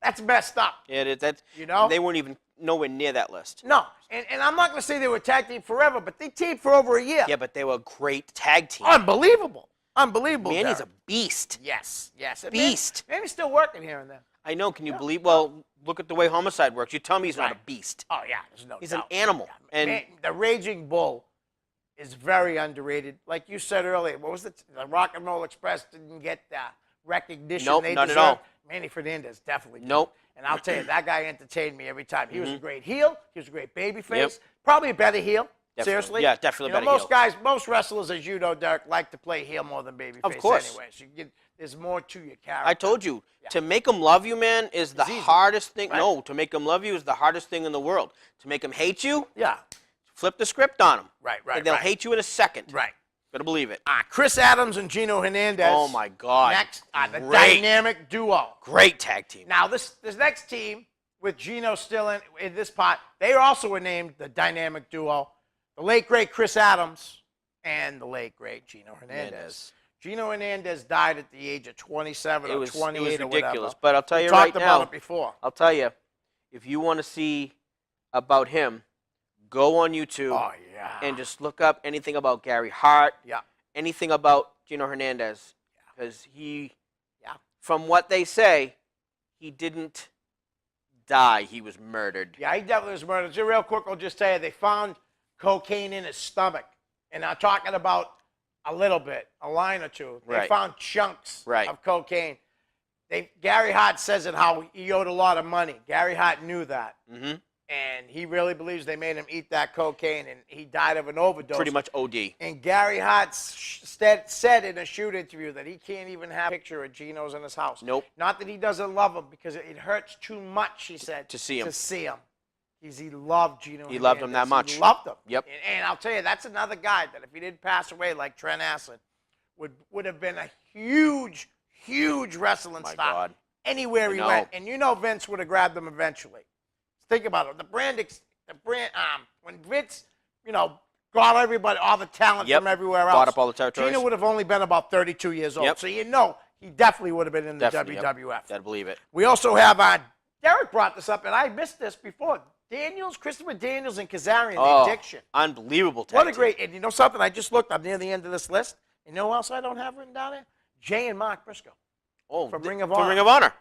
that's messed up. Yeah, that's, You know? They weren't even nowhere near that list. No, and I'm not going to say they were tag team forever, but they teamed for over a year. Yeah, but they were a great tag team. Unbelievable. Unbelievable. Manny's Derek. a beast. Yes. And Beast. Manny's still working here and there. I know. Can you believe? Well, look at the way Homicide works. You tell me he's not a Right. beast. Oh, yeah, there's no He's doubt. an animal. Yeah. And Man, the Raging Bull is very underrated. Like you said earlier, what was it? The Rock and Roll Express didn't get the recognition Nope, they not at deserved. all. Manny Fernandez definitely did. Nope. And I'll tell you, that guy entertained me every time. He was a great heel. He was a great babyface. Yep. Probably a better heel. Definitely. Seriously. Yeah, definitely You know, better most heel. guys, most wrestlers, as you know, Derek, like to play heel more than babyface. Of course. Anyway, so there's more to your character. I told you, to make them love you, man, is the easy, hardest thing. right? No, to make them love you is the hardest thing in the world. To make them hate you, Yeah. flip the script on them. Right. And they'll hate you in a second. Right. Better believe it. Chris Adams and Gino Hernandez. Oh, my God. Next, the Great. dynamic duo. Great tag team. Now, this next team, with Gino still in this pot, they also were named the dynamic duo. The late, great Chris Adams and the late, great Gino Hernandez. Gino Hernandez died at the age of 27 or 28 it was or ridiculous. whatever. But I'll tell We you talked right about now, it before. I'll tell you, if you want to see about him, go on YouTube Oh, yeah. and just look up anything about Gary Hart, Yeah. anything about Gino Hernandez, because Yeah. from what they say, he didn't die. He was murdered. Yeah, he definitely was murdered. Just real quick, I'll just tell you, they found cocaine in his stomach. And I'm talking about a little bit, a line or two. They Right. found chunks Right. of cocaine. Gary Hart says it how he owed a lot of money. Gary Hart knew that. hmm And he really believes they made him eat that cocaine, and he died of an overdose. Pretty much OD. And Gary Hart said in a shoot interview that he can't even have a picture of Gino's in his house. Nope. Not that he doesn't love him, because it hurts too much, he said, To see him. He loved Gino. He loved him that Hernandez. much. He loved him. Yep. And I'll tell you, that's another guy that if he didn't pass away like Trent Acid, would have been a huge, huge wrestling My star God. anywhere I he know. went. And you know Vince would have grabbed him eventually. Think about it. The brand, when Vince, got everybody, all the talent Yep. from everywhere else. Bought up all the territories. Gino would have only been about 32 years old. Yep. So he definitely would have been in the Definitely, yep. WWF. Gotta believe it. We also have Derek brought this up, and I missed this before. Christopher Daniels and Kazarian, Oh, the Addiction. unbelievable tag What a team. great, and you know something? I just looked. I'm near the end of this list. You know who else I don't have written down there? Jay and Mark Briscoe. Oh, from Ring of From Honor. Ring of Honor.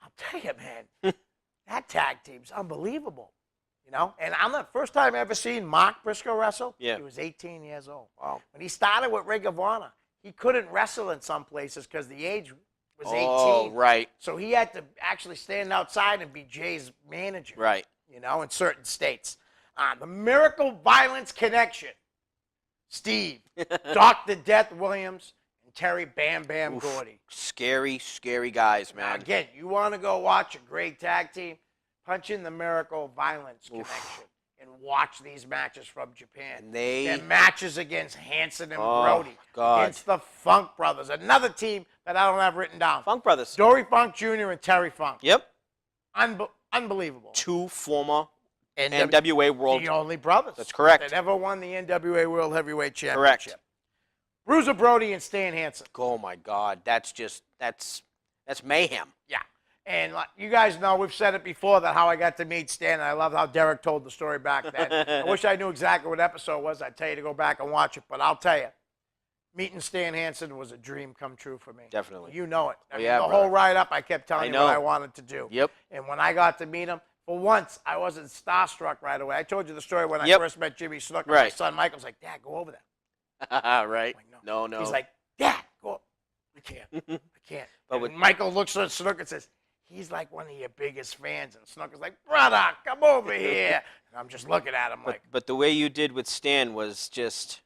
I'll tell you, man, that tag team's unbelievable. And I'm the first time I ever seen Mark Briscoe wrestle. Yeah. He was 18 years old. Wow. When he started with Ring of Honor, he couldn't wrestle in some places because the age was 18. Oh, right. So he had to actually stand outside and be Jay's manager. Right. In certain states. The Miracle Violence Connection. Steve, Dr. Death Williams, and Terry Bam Bam Oof. Gordy. Scary, scary guys, Now, man. again, you want to go watch a great tag team? punch in the Miracle Violence connection and watch these matches from Japan. And they- Their matches against Hanson and Oh, Brody, God. against the Funk Brothers, another team that I don't have written down. Funk Brothers. Dory Funk Jr. and Terry Funk. Yep. Unbelievable. 2 former NW NWA World. The only brothers. That's correct. That ever won the NWA World Heavyweight Championship. Correct. Bruiser Brody and Stan Hansen. Oh my God, that's mayhem. Yeah. And like, you guys know, we've said it before, that how I got to meet Stan, and I love how Derek told the story back then. I wish I knew exactly what episode it was. I'd tell you to go back and watch it, but I'll tell you, meeting Stan Hansen was a dream come true for me. Definitely. You know it. I mean, yeah, the brother. whole ride-up, I kept telling you what know. I wanted to do. Yep. And when I got to meet him, for once, I wasn't starstruck right away. I told you the story when I Yep. first met Jimmy Snook. And Right. my son Michael's like, Dad, go over there. Right. I'm like, No, no. He's like, Dad, go up. I can't. I can't. But And with- Michael looks at Snook and says, he's like one of your biggest fans. And Snook is like, brother, come over here. And I'm just looking at him like, but the way you did with Stan was just,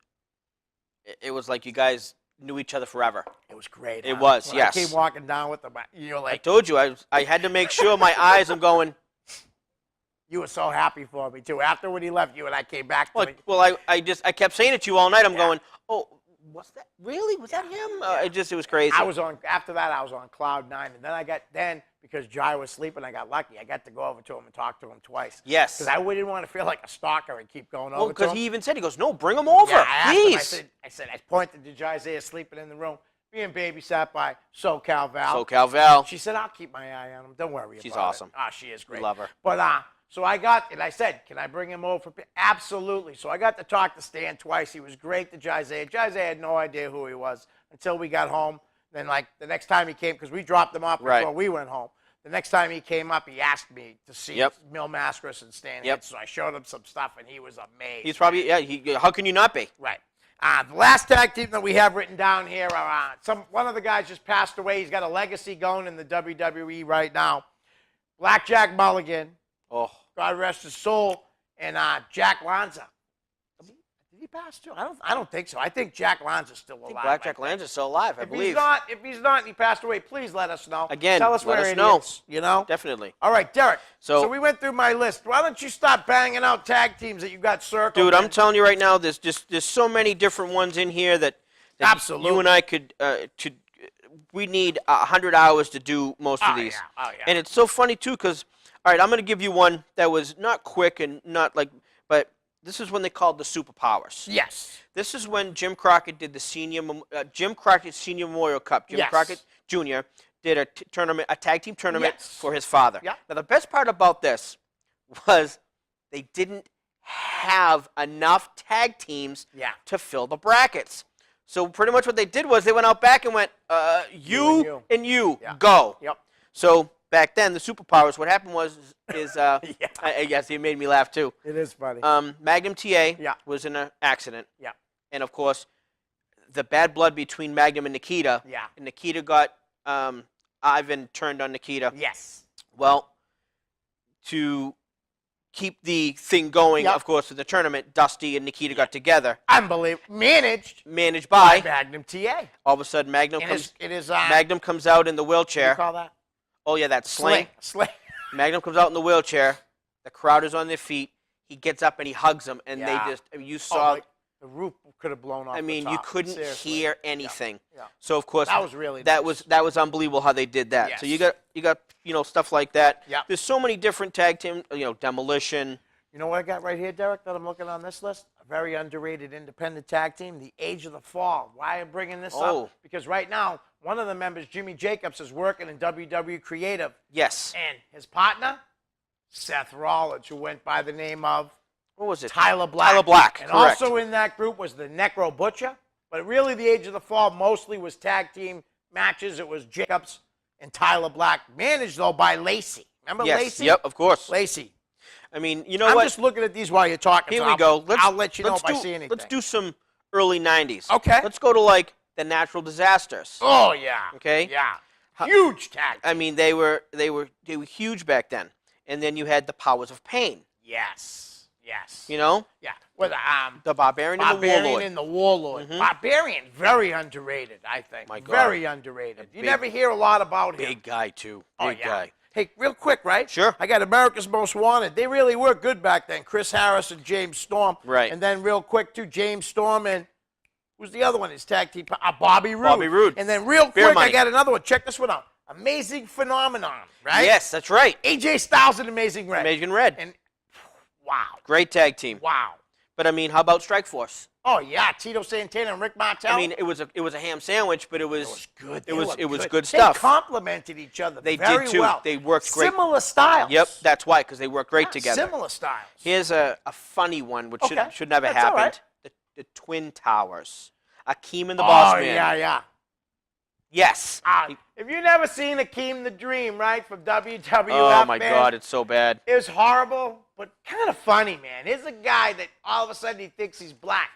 it was like you guys knew each other forever. it was great. It huh? was, When yes. I came walking down with him, you're I like, told you, I had to make sure my eyes, I'm going, you were so happy for me, too. After when he left, you and I came back to me. well, I kept saying it to you all night. I'm Yeah. going, oh, was that, really? Was that him? It was crazy. After that, I was on cloud 9. And then because Jai was sleeping, I got lucky. I got to go over to him and talk to him twice. Yes. Because I didn't want to feel like a stalker and keep going Well, over to because him. he even said, he goes, no, bring him over, Yeah, I asked him, please. I pointed to Jai Isaiah sleeping in the room, being babysat by SoCal Val. SoCal Val. She said, I'll keep my eye on him. Don't worry She's about awesome. it. Ah, she is great. love her. But so I said, can I bring him over? Absolutely. So I got to talk to Stan twice. He was great to Jai Isaiah. Jai Isaiah had no idea who he was until we got home. Then, like, the next time he came, because we dropped him off Right. before we went home. The next time he came up, he asked me to see Yep. Mil Mascaras and Stan. Yep. So I showed him some stuff, and he was amazed. He's probably, how can you not be? Right. The last tag team that we have written down here are one of the guys just passed away. He's got a legacy going in the WWE right now. Blackjack Mulligan, Oh, God rest his soul, and Jack Lanza. Did he pass too? I don't think so. I think Jack Lanza's still alive. I think Blackjack Lanza's still alive, I If believe. he's not, and he passed away, please let us know. Again, tell us let where us it know. is, you know? Definitely. All right, Derek. So we went through my list. Why don't you start banging out tag teams that you got circled? Dude, I'm in? telling you right now, there's so many different ones in here that Absolutely. you and I could we need 100 hours to do most of these. Yeah. Oh, yeah. And it's so funny too, because all right, I'm going to give you one that was not quick and not like, but this is when they called the Superpowers. Yes. This is when Jim Crockett did the Jim Crockett Senior Memorial Cup. Jim Yes. Crockett Jr. did a tag team tournament Yes. for his father. Yeah. Now the best part about this was they didn't have enough tag teams Yeah. to fill the brackets. So pretty much what they did was they went out back and went, you and you, Yeah. go. Yep. So back then, the Superpowers, what happened was, Yeah. I guess it made me laugh too. It is funny. Magnum TA Yeah. was in an accident. Yeah. And of course, the bad blood between Magnum and Nikita. Yeah. And Nikita got, Ivan turned on Nikita. Yes. Well, to keep the thing going, Yep. of course, in the tournament, Dusty and Nikita got together. Unbelievable. Managed Managed by by, Magnum TA. all of a sudden, Magnum It is Magnum comes out in the what do you wheelchair. call that? Oh, yeah, that's sling. Sling. Magnum comes out in the wheelchair. The crowd is on their feet. He gets up and he hugs them, and Yeah. they just, I mean, you saw, The roof could have blown off. I mean, the you top. couldn't Seriously. hear anything. Yeah. So of course, That was really that nice. was unbelievable how they did that. So Yes. you got stuff like that. Yeah. There's so many different tag team, Demolition. You know what I got right here, Derek, that I'm looking on this list? A very underrated independent tag team, the Age of the Fall. Why I'm bringing this Oh. up? Because right now, one of the members, Jimmy Jacobs, is working in WWE Creative. Yes. And his partner, Seth Rollins, who went by the name of What was it? Tyler Black. Tyler Black, And correct. also in that group was the Necro Butcher. But really, the Age of the Fall mostly was tag team matches. It was Jacobs and Tyler Black, managed, though, by Lacey. Remember Yes. Lacey? Yep. Of course. Lacey. I mean, you know I'm what? just looking at these while you're talking. Here so we I'll- go. I'll let you know if I do- see anything. Let's do some early 90s. Okay. Let's go to like the Natural Disasters. Oh, yeah. Okay. Yeah. Huge tag. I mean, they were huge back then. And then you had the Powers of Pain. Yes. Yes. You know, Yeah. With the Barbarian and the Barbarian Warlord. and the Warlord. Mhm. Barbarian, very underrated, I think. My God. Very underrated. You big- never hear a lot about him. Big guy too. Oh, Big yeah. guy. Hey, real quick, right? Sure. I got America's Most Wanted. They really were good back then. Chris Harris and James Storm. Right. And then real quick, too, James Storm and who's the other one? His tag team, Bobby Roode. Bobby Roode. And then real Beer quick, Money. I got another one. Check this one out. Amazing Phenomenon, right? Yes, that's right. AJ Styles and Amazing Red. Amazing Red. And wow. Great tag team. Wow. But I mean, how about Strike Force? Oh yeah, Tito Santana and Rick Martel. I mean, it was a ham sandwich, but it was good. It was good. good stuff. They complemented each other. They very did too. Well. They worked great. Similar styles. Yep, that's why, because they work great together. Similar styles. Here's a funny one, which Okay. should never That's all happened. right. The Twin Towers. Akeem and the Boss Man. Yeah. Yes. If you've never seen Akeem the Dream, right, from WWF, Oh my man, God, it's so bad. it was horrible, but kind of funny, man. Here's a guy that all of a sudden he thinks he's black,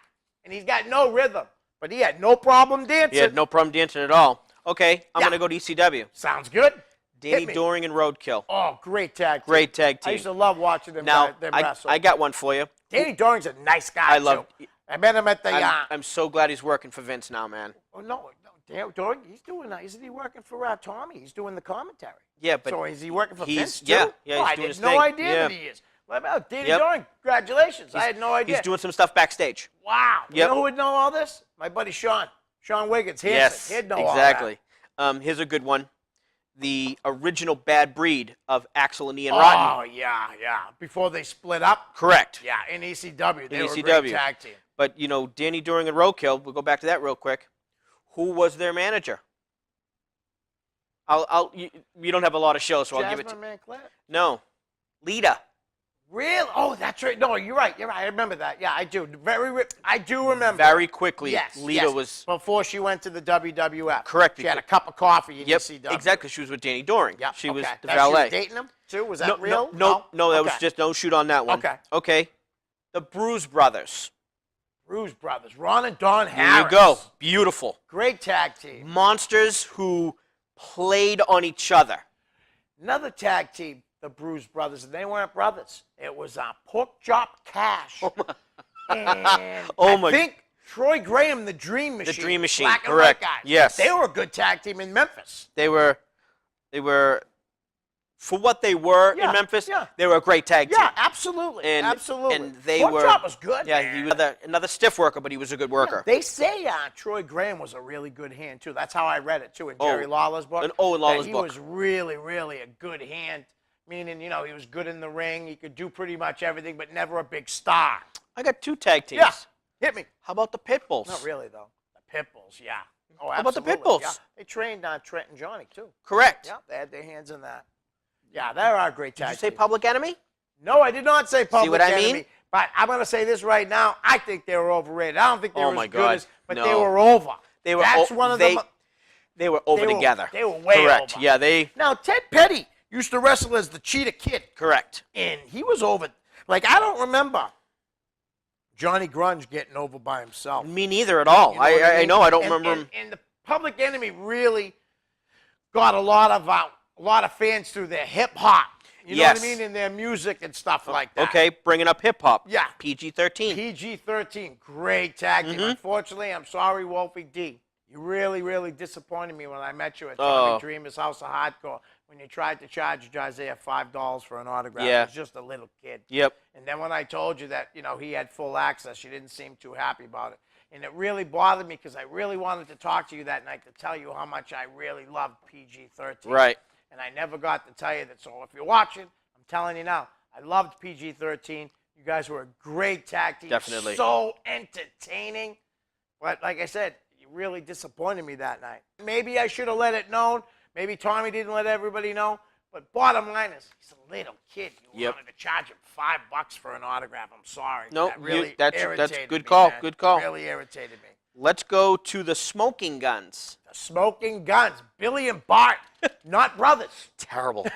and he's got no rhythm, but he had no problem dancing. He had no problem dancing at all. Okay, I'm Yeah. gonna go to ECW. Sounds good. Danny Hit me. Doring and Roadkill. Oh, great tag team. Great tag I team. used to love watching them, Now, them I wrestle. got one for you. Danny Doring's a nice guy, I love. too. I met him at the I'm so glad he's working for Vince now, man. Oh, no, Danny Doring, he's doing isn't he working for Tommy? He's doing the commentary. Yeah, but So is he working for he's- Vince, too? yeah, Oh, he's I doing had his no thing. idea Yeah. that he is. What about Danny Yep. Doring? Congratulations. I had no idea. He's doing some stuff backstage. Wow. You Yep. know who would know all this? My buddy Sean Wiggins. Hanson. Yes, He'd know all exactly. Here's a good one. The original Bad Breed of Axel and Ian that. Rotten. Oh, yeah. Before they split up. Correct. Yeah, in ECW. They were a ECW. great tag team. But, you know, Danny Doring and Roadkill, we'll go back to that real quick. Who was their manager? You don't have a lot of shows, so I'll give it to Jasmine Manclair? No. Lita. Really? Oh, that's right. No, you're right. I remember that. Yeah, I do. I do remember. Very quickly, Yes. Lita yes. was before she went to the WWF. correct. She had a cup of coffee in Yep, ECW. exactly. She was with Danny Doring. Yeah. She was okay. the That valet. She was dating him too. Was that real? No, that was Okay. just no shoot on that one. Okay. Okay. The Bruise Brothers. Bruise Brothers. Ron and Don There Harris. you go. Beautiful. Great tag team. Monsters who played on each other. Another tag team, the Bruise Brothers, and they weren't brothers. It was Pork Chop Cash. And Oh my- I think Troy Graham, the Dream Machine. Dream Machine, Black and correct. white guys. Yes. They were a good tag team in Memphis. They were for what they were Yeah, in Memphis. yeah. They were a great tag team. Yeah, absolutely. And- absolutely. and they Pork were- Chop was good. Yeah, man. he was another stiff worker, but he was a good worker. They say Troy Graham was a really good hand, too. That's how I read it, too, in Jerry Lawler's book. in Lawler's he book. was really, really a good hand, meaning, he was good in the ring. He could do pretty much everything, but never a big star. I got two tag teams. Yeah, hit me. How about the Pitbulls? Not really, though. The Pitbulls, yeah. Oh, How about the absolutely, Pitbulls? Yeah. They trained Trent and Johnny, too. Correct. Yeah, they had their hands in that. Yeah, there are great tag Did you say teams. Public Enemy? No, I did not say Public what I Enemy. mean? But I'm going to say this right now. I think they were overrated. I don't think they Oh were my as good God, as, but no. they were over. They were. That's one of they, them. They were over They were- together. they were way Correct. over. Yeah, they. Now, Ted Petty used to wrestle as the Cheetah Kid, Correct. and he was over. Like, I don't remember Johnny Grunge getting over by himself. Me neither at all. You know what I mean? know. I don't And- remember him. And the Public Enemy really got a lot of fans through their hip hop. You know Yes. what I mean? And their music and stuff like that. Okay, bringing up hip hop. Yeah. PG-13. PG-13, great tag team. Mm-hmm. Unfortunately, I'm sorry, Wolfie D. You really, really disappointed me when I met you at Tommy Oh. Dreamer's House of Hardcore when you tried to charge Isaiah $5 for an autograph. Yeah. He was just a little kid. Yep. And then when I told you that, he had full access, you didn't seem too happy about it. And it really bothered me because I really wanted to talk to you that night to tell you how much I really loved PG-13. Right. And I never got to tell you that. So if you're watching, I'm telling you now, I loved PG-13. You guys were a great tag team. Definitely. So entertaining. But like I said, you really disappointed me that night. Maybe I should have let it known. Maybe Tommy didn't let everybody know. But bottom line is, he's a little kid. You Yep. wanted to charge him $5 for an autograph. I'm sorry. No, that really that's irritated good me, call, man. good call. Really irritated me. Let's go to the Smoking Guns. The Smoking Guns, Billy and Bart, not brothers. Terrible.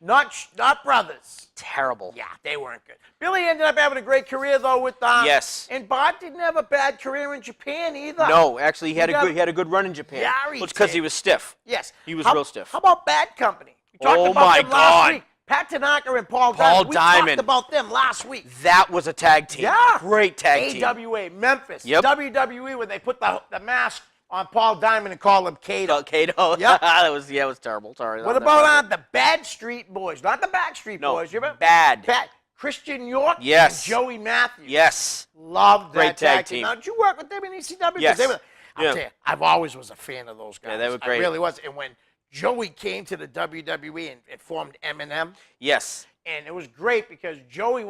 Not brothers. Terrible. Yeah, they weren't good. Billy ended up having a great career though with Yes. and Bart didn't have a bad career in Japan either. No, actually, he had got- a good run in Japan. Yeah, he Well, it's because he did. was stiff. Yes. He was How- real stiff. How about Bad Company? We talked Oh about my them last God. week. Pat Tanaka and Paul Paul Diamond. We Diamond. talked about them last week. That was a tag team. Yeah. Great tag team. AWA, Memphis, Yep. WWE, when they put the mask on Paul Diamond and call him Kato. Kato. Yep. That was terrible. Sorry. What about the Bad Street Boys? Not the Backstreet No, Boys. You remember? Bad. Christian York Yes. and Joey Matthews. Yes. Loved that Great tag team. Now, did you work with them in ECW? 'Cause Yes. they were, I'll Yeah. tell you, I've always was a fan of those guys. Yeah, they were great. I really was. And when Joey came to the WWE and it formed M&M, Yes. and it was great because Joey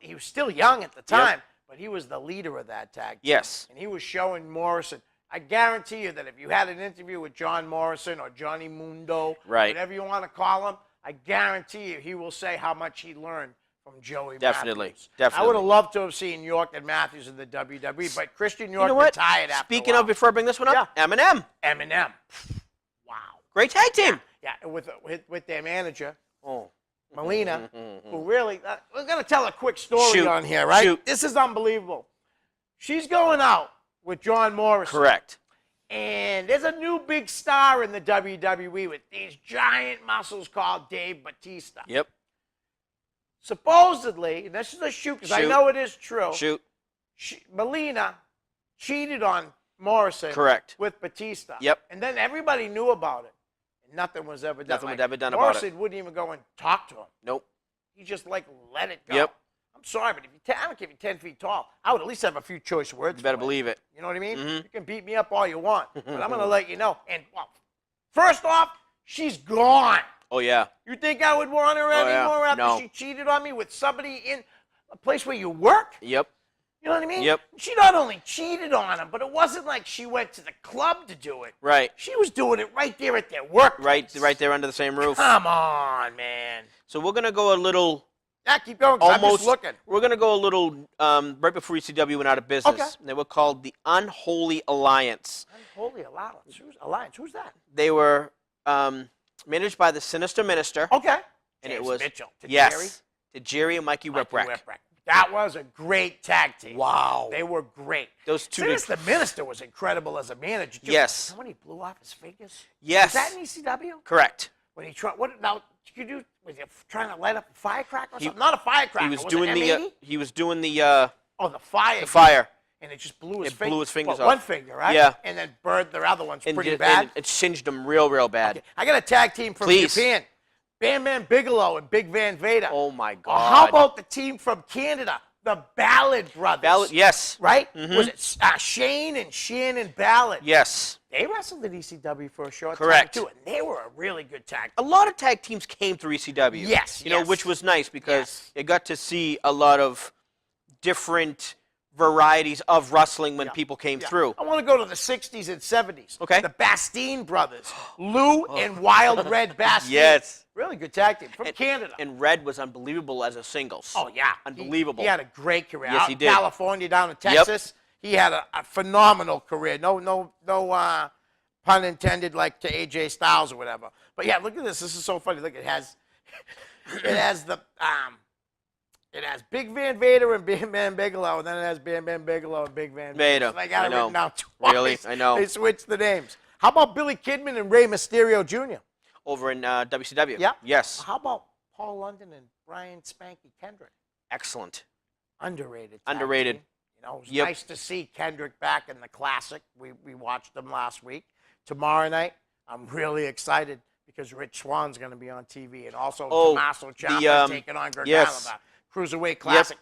he was still young at the time, but he was the leader of that tag team. Yes. And he was showing Morrison. I guarantee you that if you had an interview with John Morrison or Johnny Mundo, Right. whatever you want to call him, I guarantee you he will say how much he learned from Joey Definitely. Matthews. Definitely. I would have loved to have seen York and Matthews in the WWE, but Christian York You know what? retired after Speaking a while. of, before I bring this one up, Eminem. Eminem. Wow. Great tag team. Yeah, with their manager, Oh. Melina, who really, we're going to tell a quick story Shoot. on here, right? Shoot. This is unbelievable. She's going out with John Morrison. Correct. And there's a new big star in the WWE with these giant muscles called Dave Bautista. Yep. Supposedly, and this is a shoot because I Shoot. know it is true, Shoot. Melina cheated on Morrison Correct. with Batista. Yep. And then everybody knew about it. And nothing was ever done. Nothing was ever done about Morrison it. wouldn't even go and talk to him. Nope. He just let it go. Yep. I'm sorry, but if I don't care if you're 10 feet tall, I would at least have a few choice words. You better for you. believe it. You know what I mean? Mhm. You can beat me up all you want, but I'm going to let you know. And, well, first off, she's gone. Oh, yeah. You think I would want her Oh, yeah. anymore after No. she cheated on me with somebody in a place where you work? Yep. You know what I mean? Yep. She not only cheated on him, but it wasn't like she went to the club to do it. Right. She was doing it right there at their work. Right there under the same roof. Come on, man. So we're going to go a little Yeah, keep going. 'Cause I'm almost just looking. We're going to go a little right before ECW went out of business. Okay. They were called the Unholy Alliance. Unholy Alliance. Who's that? They were managed by the Sinister Minister. Okay. And James it was Mitchell. To yes, Jerry. to Jerry and Mikey Whipwreck. That was a great tag team. Wow. They were great. Those two big- Sinister Minister was incredible as a manager. Too. Yes. How many blew off his fingers? Yes. Was that in ECW? Correct. When he tried, what now? Did you do? Was he trying to light up a firecracker or something? Not a firecracker. He was it doing an the M80? he was doing the the fire. the fire. And it just blew his It finger. blew his fingers One off. finger, right? Yeah. And then burned the other one's and pretty ju- bad. and it singed him real bad. Okay. I got a tag team from Please. Japan. Bam Bam Bigelow and Big Van Vader. Oh my Or God. how about the team from Canada? The Ballad Brothers. Yes. Right? Mhm. Was it Shane and Shannon Ballad? Yes. They wrestled in ECW for a short Correct. time, too. And they were a really good tag A team. lot of tag teams came through ECW. Yes, You know, yes. which was nice because Yes. you got to see a lot of different varieties of wrestling when people came Yeah. through. I want to go to the 60s and 70s. Okay. The Bastine brothers. Lou and Wild Red Bastine. Yes. Really good tag team from Canada. And Red was unbelievable as a singles. Oh, yeah. Unbelievable. He had a great career. Yes, Out he in did. California, down in Texas. He had a phenomenal career. No pun intended, like to AJ Styles or whatever. But yeah, look at this. This is so funny. Look, it has Big Van Vader and Bam Bam Bigelow, and then it has Bam Bam Bigelow and Big Van Vader. So they got I it know. written down twice. Really? I know. They switched the names. How about Billy Kidman and Rey Mysterio Jr.? Over in WCW. Yeah. Yes. How about Paul London and Brian Spanky Kendrick? Excellent. Underrated. tag Underrated. team. You know, it was Yep. nice to see Kendrick back in the Classic. We watched them last week. Tomorrow night, I'm really excited because Rich Swan's going to be on TV, and also Tommaso Ciampa taking on Gargano, yes. the Cruiserweight Classic.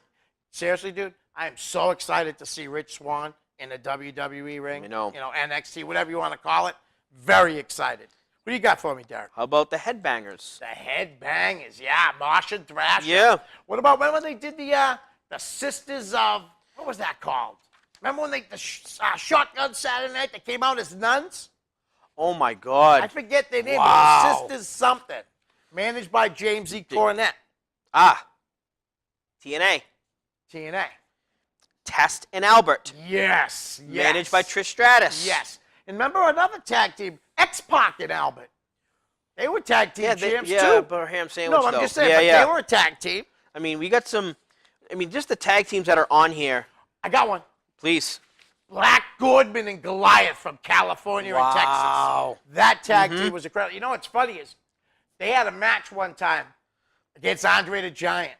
Seriously, dude, I am so excited to see Rich Swan in the WWE ring. I know. You know, NXT, whatever you want to call it. Very excited. What do you got for me, Derek? How about the Headbangers? The Headbangers, yeah, Marsh and Thrasher. Yeah. What about remember they did the Sisters of, what was that called? Remember when the Shotgun Saturday Night, they came out as nuns? Oh my God. I forget their name. Wow. But it was Sisters something. Managed by James E. Cornette. TNA. TNA. Test and Albert. Yes. Managed by Trish Stratus. Yes. And remember another tag team, X-Pac and Albert. They were tag team champs too. but ham sandwich. No, I'm though. just saying, Yeah, but yeah. they were a tag team. I mean, we got some. I mean, just the tag teams that are on here. I got one. Please. Black Goodman and Goliath from California and Wow. Texas. That tag team was incredible. You know what's funny is they had a match one time against Andre the Giant.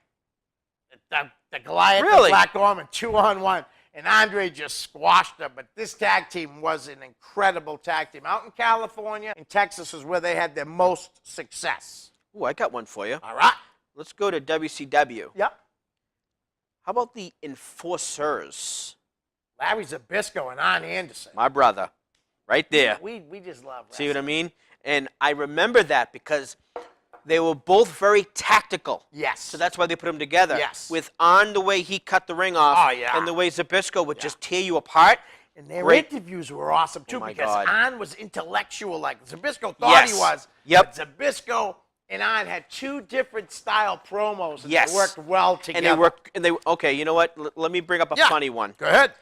The Goliath and Really? Black Gorman, 2-on-1. and Andre just squashed them. But this tag team was an incredible tag team. Out in California and Texas is where they had their most success. Ooh, I got one for you. All right. Let's go to WCW. Yep. How about the Enforcers? Larry Zbyszko and Arn Anderson. My brother. Right there. We just love See what I wrestling. mean? And I remember that because they were both very tactical. Yes. So that's why they put them together. Yes. With On, the way he cut the ring off. Oh, yeah. And the way Zbyszko would just tear you apart. And their Great. interviews were awesome, too, Oh, my because God. Arn was intellectual like Zbyszko thought he Yes. was. Yep. But Zbyszko and Arn had two different style promos, and Yes. they worked well together. And they okay, you know what? Let me bring up a Yeah. funny one. Go ahead.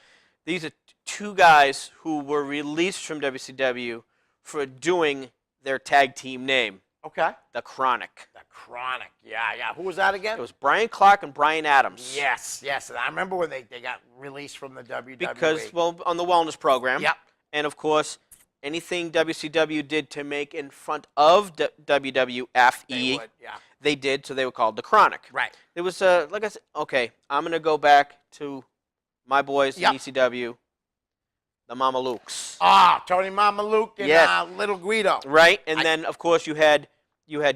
These are two guys who were released from WCW for doing their tag team name, Okay. The Chronic. The Chronic. Yeah. Who was that again? It was Brian Clark and Brian Adams. Yes. And I remember when they got released from the WWE. Because, well, on the wellness program. Yep. And, of course, anything WCW did to make in front of WWF, They would, yeah. they did, so they were called The Chronic. Right. There was, like I said, okay, I'm going to go back to my boys in Yep. ECW, the Mamalukes. Ah, Tony Mamaluke and Yes. Little Guido. Right? And then, of course, you had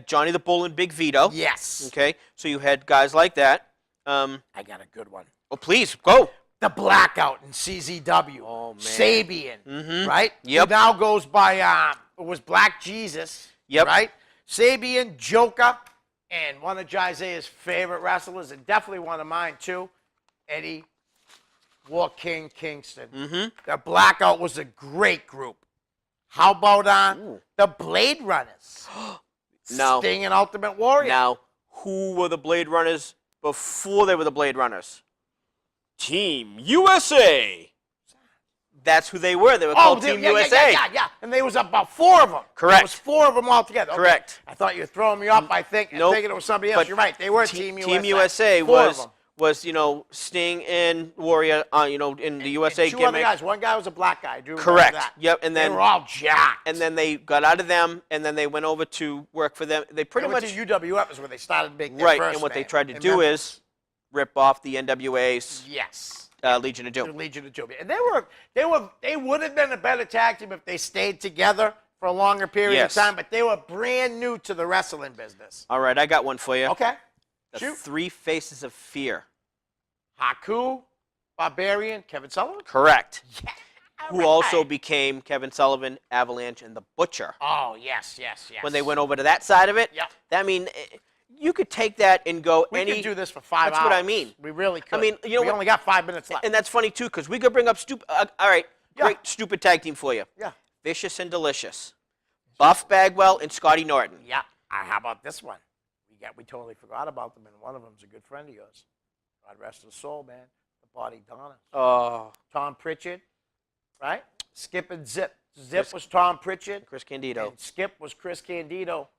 Johnny the Bull and Big Vito. Yes. Okay? So you had guys like that. I got a good one. Oh, please, go. The Blackout in CZW. Oh, man. Sabian, right? Yep. Who now goes by, it was Black Jesus. Yep. Right? Sabian, Joker, and one of Isaiah's favorite wrestlers, and definitely one of mine too, Eddie War King Kingston. Mm-hmm. The Blackout was a great group. How about the Blade Runners? No. Sting and Ultimate Warrior. Now, who were the Blade Runners before they were the Blade Runners? Team USA. That's who they were. They were called Team USA. Yeah. And there was about four of them. Correct. There was four of them all together. Okay. Correct. I thought you were throwing me off by thinking Nope. it was somebody else. But You're right. They were Team USA. Team USA Four of them. was Sting and Warrior, in the USA And two other gimmick. guys. One guy was a black guy. I do remember Correct. that. Yep. And They then were all jacked. and then they got out of them, and then they went over to work for them. They pretty They went much to UWF is where they started making their right. first And what they name. tried to In do Memphis. is rip off the NWA's yes. Legion of The Doom. Legion of Doom. And they would have been a better tag team if they stayed together for a longer period Yes. of time, but they were brand new to the wrestling business. All right, I got one for you. Okay. The Shoot. Three Faces of Fear. Haku, Barbarian, Kevin Sullivan. Correct. Yeah. Who also became Kevin Sullivan, Avalanche, and the Butcher. Oh, yes. When they went over to that side of it, Yep. I mean, you could take that and go We any. could do this for 5 hours. That's what I mean. We really could. I mean, you know we what- only got 5 minutes left. And that's funny too, because we could bring up stupid. All right, Yeah. great stupid tag team for you. Yeah. Vicious and Delicious. Buff Bagwell and Scotty Norton. Yeah. How about this one? We totally forgot about them, and one of them's a good friend of yours. God rest his soul, man. The Body Donna. Oh, Tom Pritchard, right? Skip and Zip. Zip was Tom Pritchard. Chris Candido. And Skip was Chris Candido.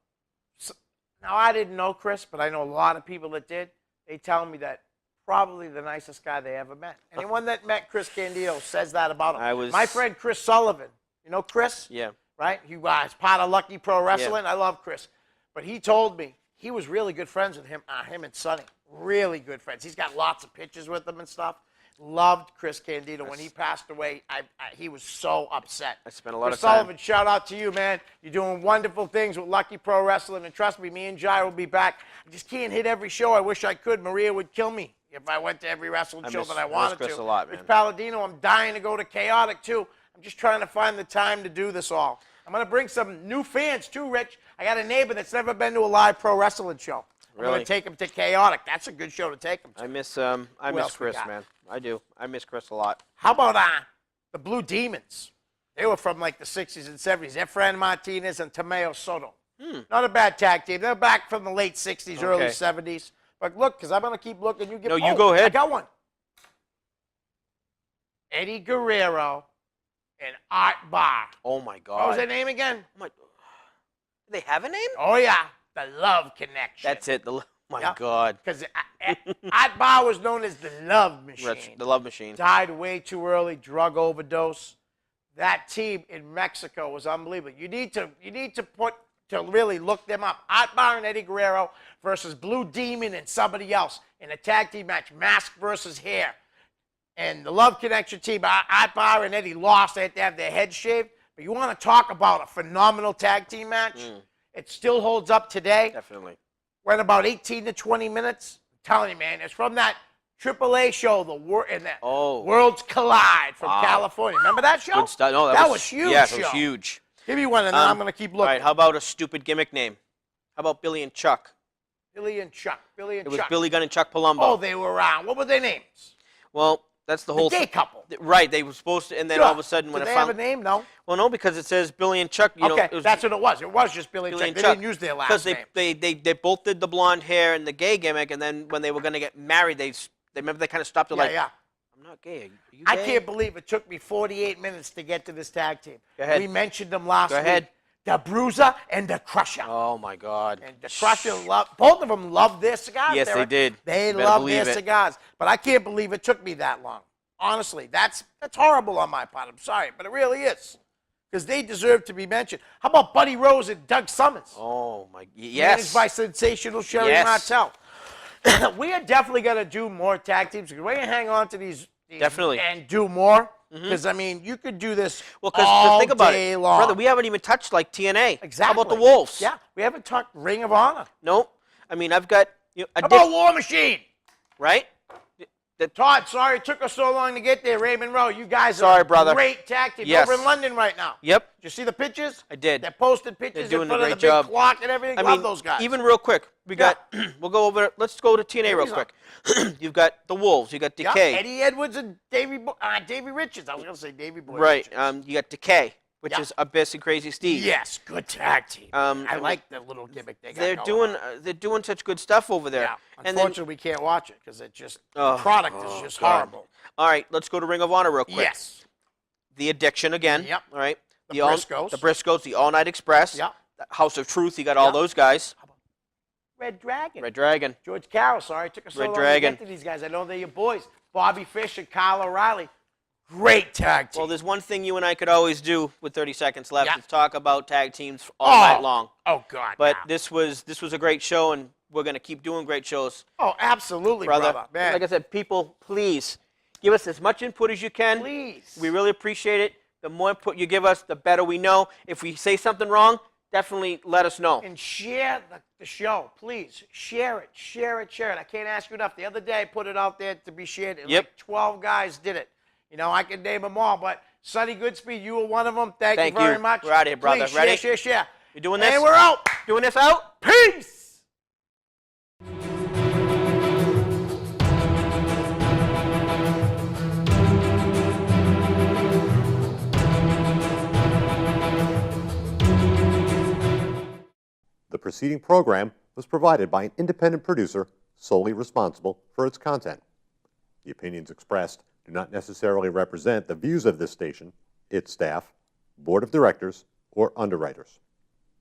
Now, I didn't know Chris, but I know a lot of people that did. They tell me that probably the nicest guy they ever met. Anyone that met Chris Candido says that about him. My friend Chris Sullivan. You know Chris? Yeah. Right? He was part of Lucky Pro Wrestling. I love Chris. But he told me he was really good friends with him and Sonny. Really good friends. He's got lots of pictures with them and stuff. Loved Chris Candido. When he passed away, he was so upset. I spent a lot Chris of time. Sullivan, shout out to you, man. You're doing wonderful things with Lucky Pro Wrestling, and trust me and Jai will be back. I just can't hit every show. I wish I could. Maria would kill me if I went to every wrestling show that I wanted Chris to. a lot, man. Rich Palladino, I'm dying to go to Chaotic, too. I'm just trying to find the time to do this all. I'm going to bring some new fans, too, Rich. I got a neighbor that's never been to a live pro wrestling show. I'm going Really? to take him to Chaotic. That's a good show to take him to. I miss else we Chris, got? man. I do. I miss Chris a lot. How about the Blue Demons? They were from like the 60s and 70s. They're Fran Martinez and Tomeo Soto. Not a bad tag team. They're back from the late 60s, early Okay. 70s. But look, because I'm going to keep looking. You go ahead. I got one. Eddie Guerrero and Art Barr. Oh my God. What was their name again? Oh my, they have a name? Oh, yeah. The Love Connection. That's it. My Yeah. God. Because Art Barr was known as the Love Machine. The Love Machine. Died way too early, drug overdose. That team in Mexico was unbelievable. You need to really look them up. Art Barr and Eddie Guerrero versus Blue Demon and somebody else in a tag team match, mask versus hair. And the Love Connection team, Art Barr and Eddie lost. They had to have their heads shaved. But you want to talk about a phenomenal tag team match? It still holds up today. Definitely. Went about 18 to 20 minutes. I'm telling you, man, it's from that AAA show, Worlds Collide from California. Remember that show? Good stuff. No, that was huge. Yeah, show. it was huge. Give me one, and then I'm going to keep looking. All right, how about a stupid gimmick name? How about Billy and Chuck? Billy and Chuck. It was Billy Gunn and Chuck Palumbo. Oh, they were around. What were their names? Well, that's the whole gay couple. Right, they were supposed to, and then all of a sudden when Did it they found have a name? No. Well, no, because it says Billy and Chuck. You know, Okay, it was that's what it was. It was just Billy and Chuck. They didn't use their last name. Because they both did the blonde hair and the gay gimmick, and then when they were going to get married, they remember they kind of stopped it Yeah. I'm not gay. Are you gay? I can't believe it took me 48 minutes to get to this tag team. Go ahead. We mentioned them last Go week. ahead. The Bruiser and the Crusher. Oh my God. And the Crusher both of them loved their cigars. Yes, they did. They You better loved their believe it. cigars. But I can't believe it took me that long. Honestly, that's horrible on my part. I'm sorry, but it really is. Because they deserve to be mentioned. How about Buddy Rose and Doug Summers? Oh my. Yes. Managed by sensational Sherry Yes. Martel. We are definitely going to do more tag teams. We're going to hang on to these Definitely. and do more. Because, I mean, you could do this Well, all think about day it, long. brother. We haven't even touched like TNA. Exactly. How about the Wolves? Yeah, we haven't talked Ring of Honor. Nope. I mean, I've got a How about War Machine? right? Todd, sorry it took us so long to get there. Raymond Rowe, you guys Sorry, are a brother. great tag team Yes. over in London right now. Yep. Did you see the pictures? I did. They posted pictures They're in doing a front of the great big job. clock and everything. I Love mean, those guys. even real quick, we got. We'll go over. Let's go to TNA real Easy. quick. You've got the Wolves. You got Yeah, Decay. Eddie Edwards and Davey Richards. I was going to say Davey Boy Right. Richards. You got Decay, which Yeah. is Abyss and Crazy Steve. Yes, good tag team. I mean, like the little gimmick they got They're going on. doing such good stuff over there. Yeah. And then, Unfortunately, we can't watch it because the Oh, product is just God. horrible. all right, let's go to Ring of Honor real quick. Yes. The Addiction again. Yep. All right. The Briscoes. The Briscoes. The All Night Express. Yep. House of Truth. You got all Yep. those guys. Red Dragon. Red Dragon. George Carroll, sorry it took us so Red long Dragon. to get to these guys. I know they're your boys. Bobby Fish and Kyle O'Reilly. Great tag team. Well, there's one thing you and I could always do with 30 seconds left. Yeah. Is talk about tag teams all night long. Oh, God. But no. this was a great show, and we're going to keep doing great shows. Oh, absolutely, Brother. Man. Like I said, people, please give us as much input as you can. Please. We really appreciate it. The more input you give us, the better we know. If we say something wrong, definitely let us know. And share the show, please. Share it, share it, share it. I can't ask you enough. The other day I put it out there to be shared, and Yep. like 12 guys did it. You know, I can name them all, but Sonny Goodspeed, you were one of them. Thank Thank you very you. much. We're outta here, brother. Please, Ready? share. You doing this? And we're out. Doing this out? Peace. The preceding program was provided by an independent producer solely responsible for its content. The opinions expressed do not necessarily represent the views of this station, its staff, board of directors, or underwriters.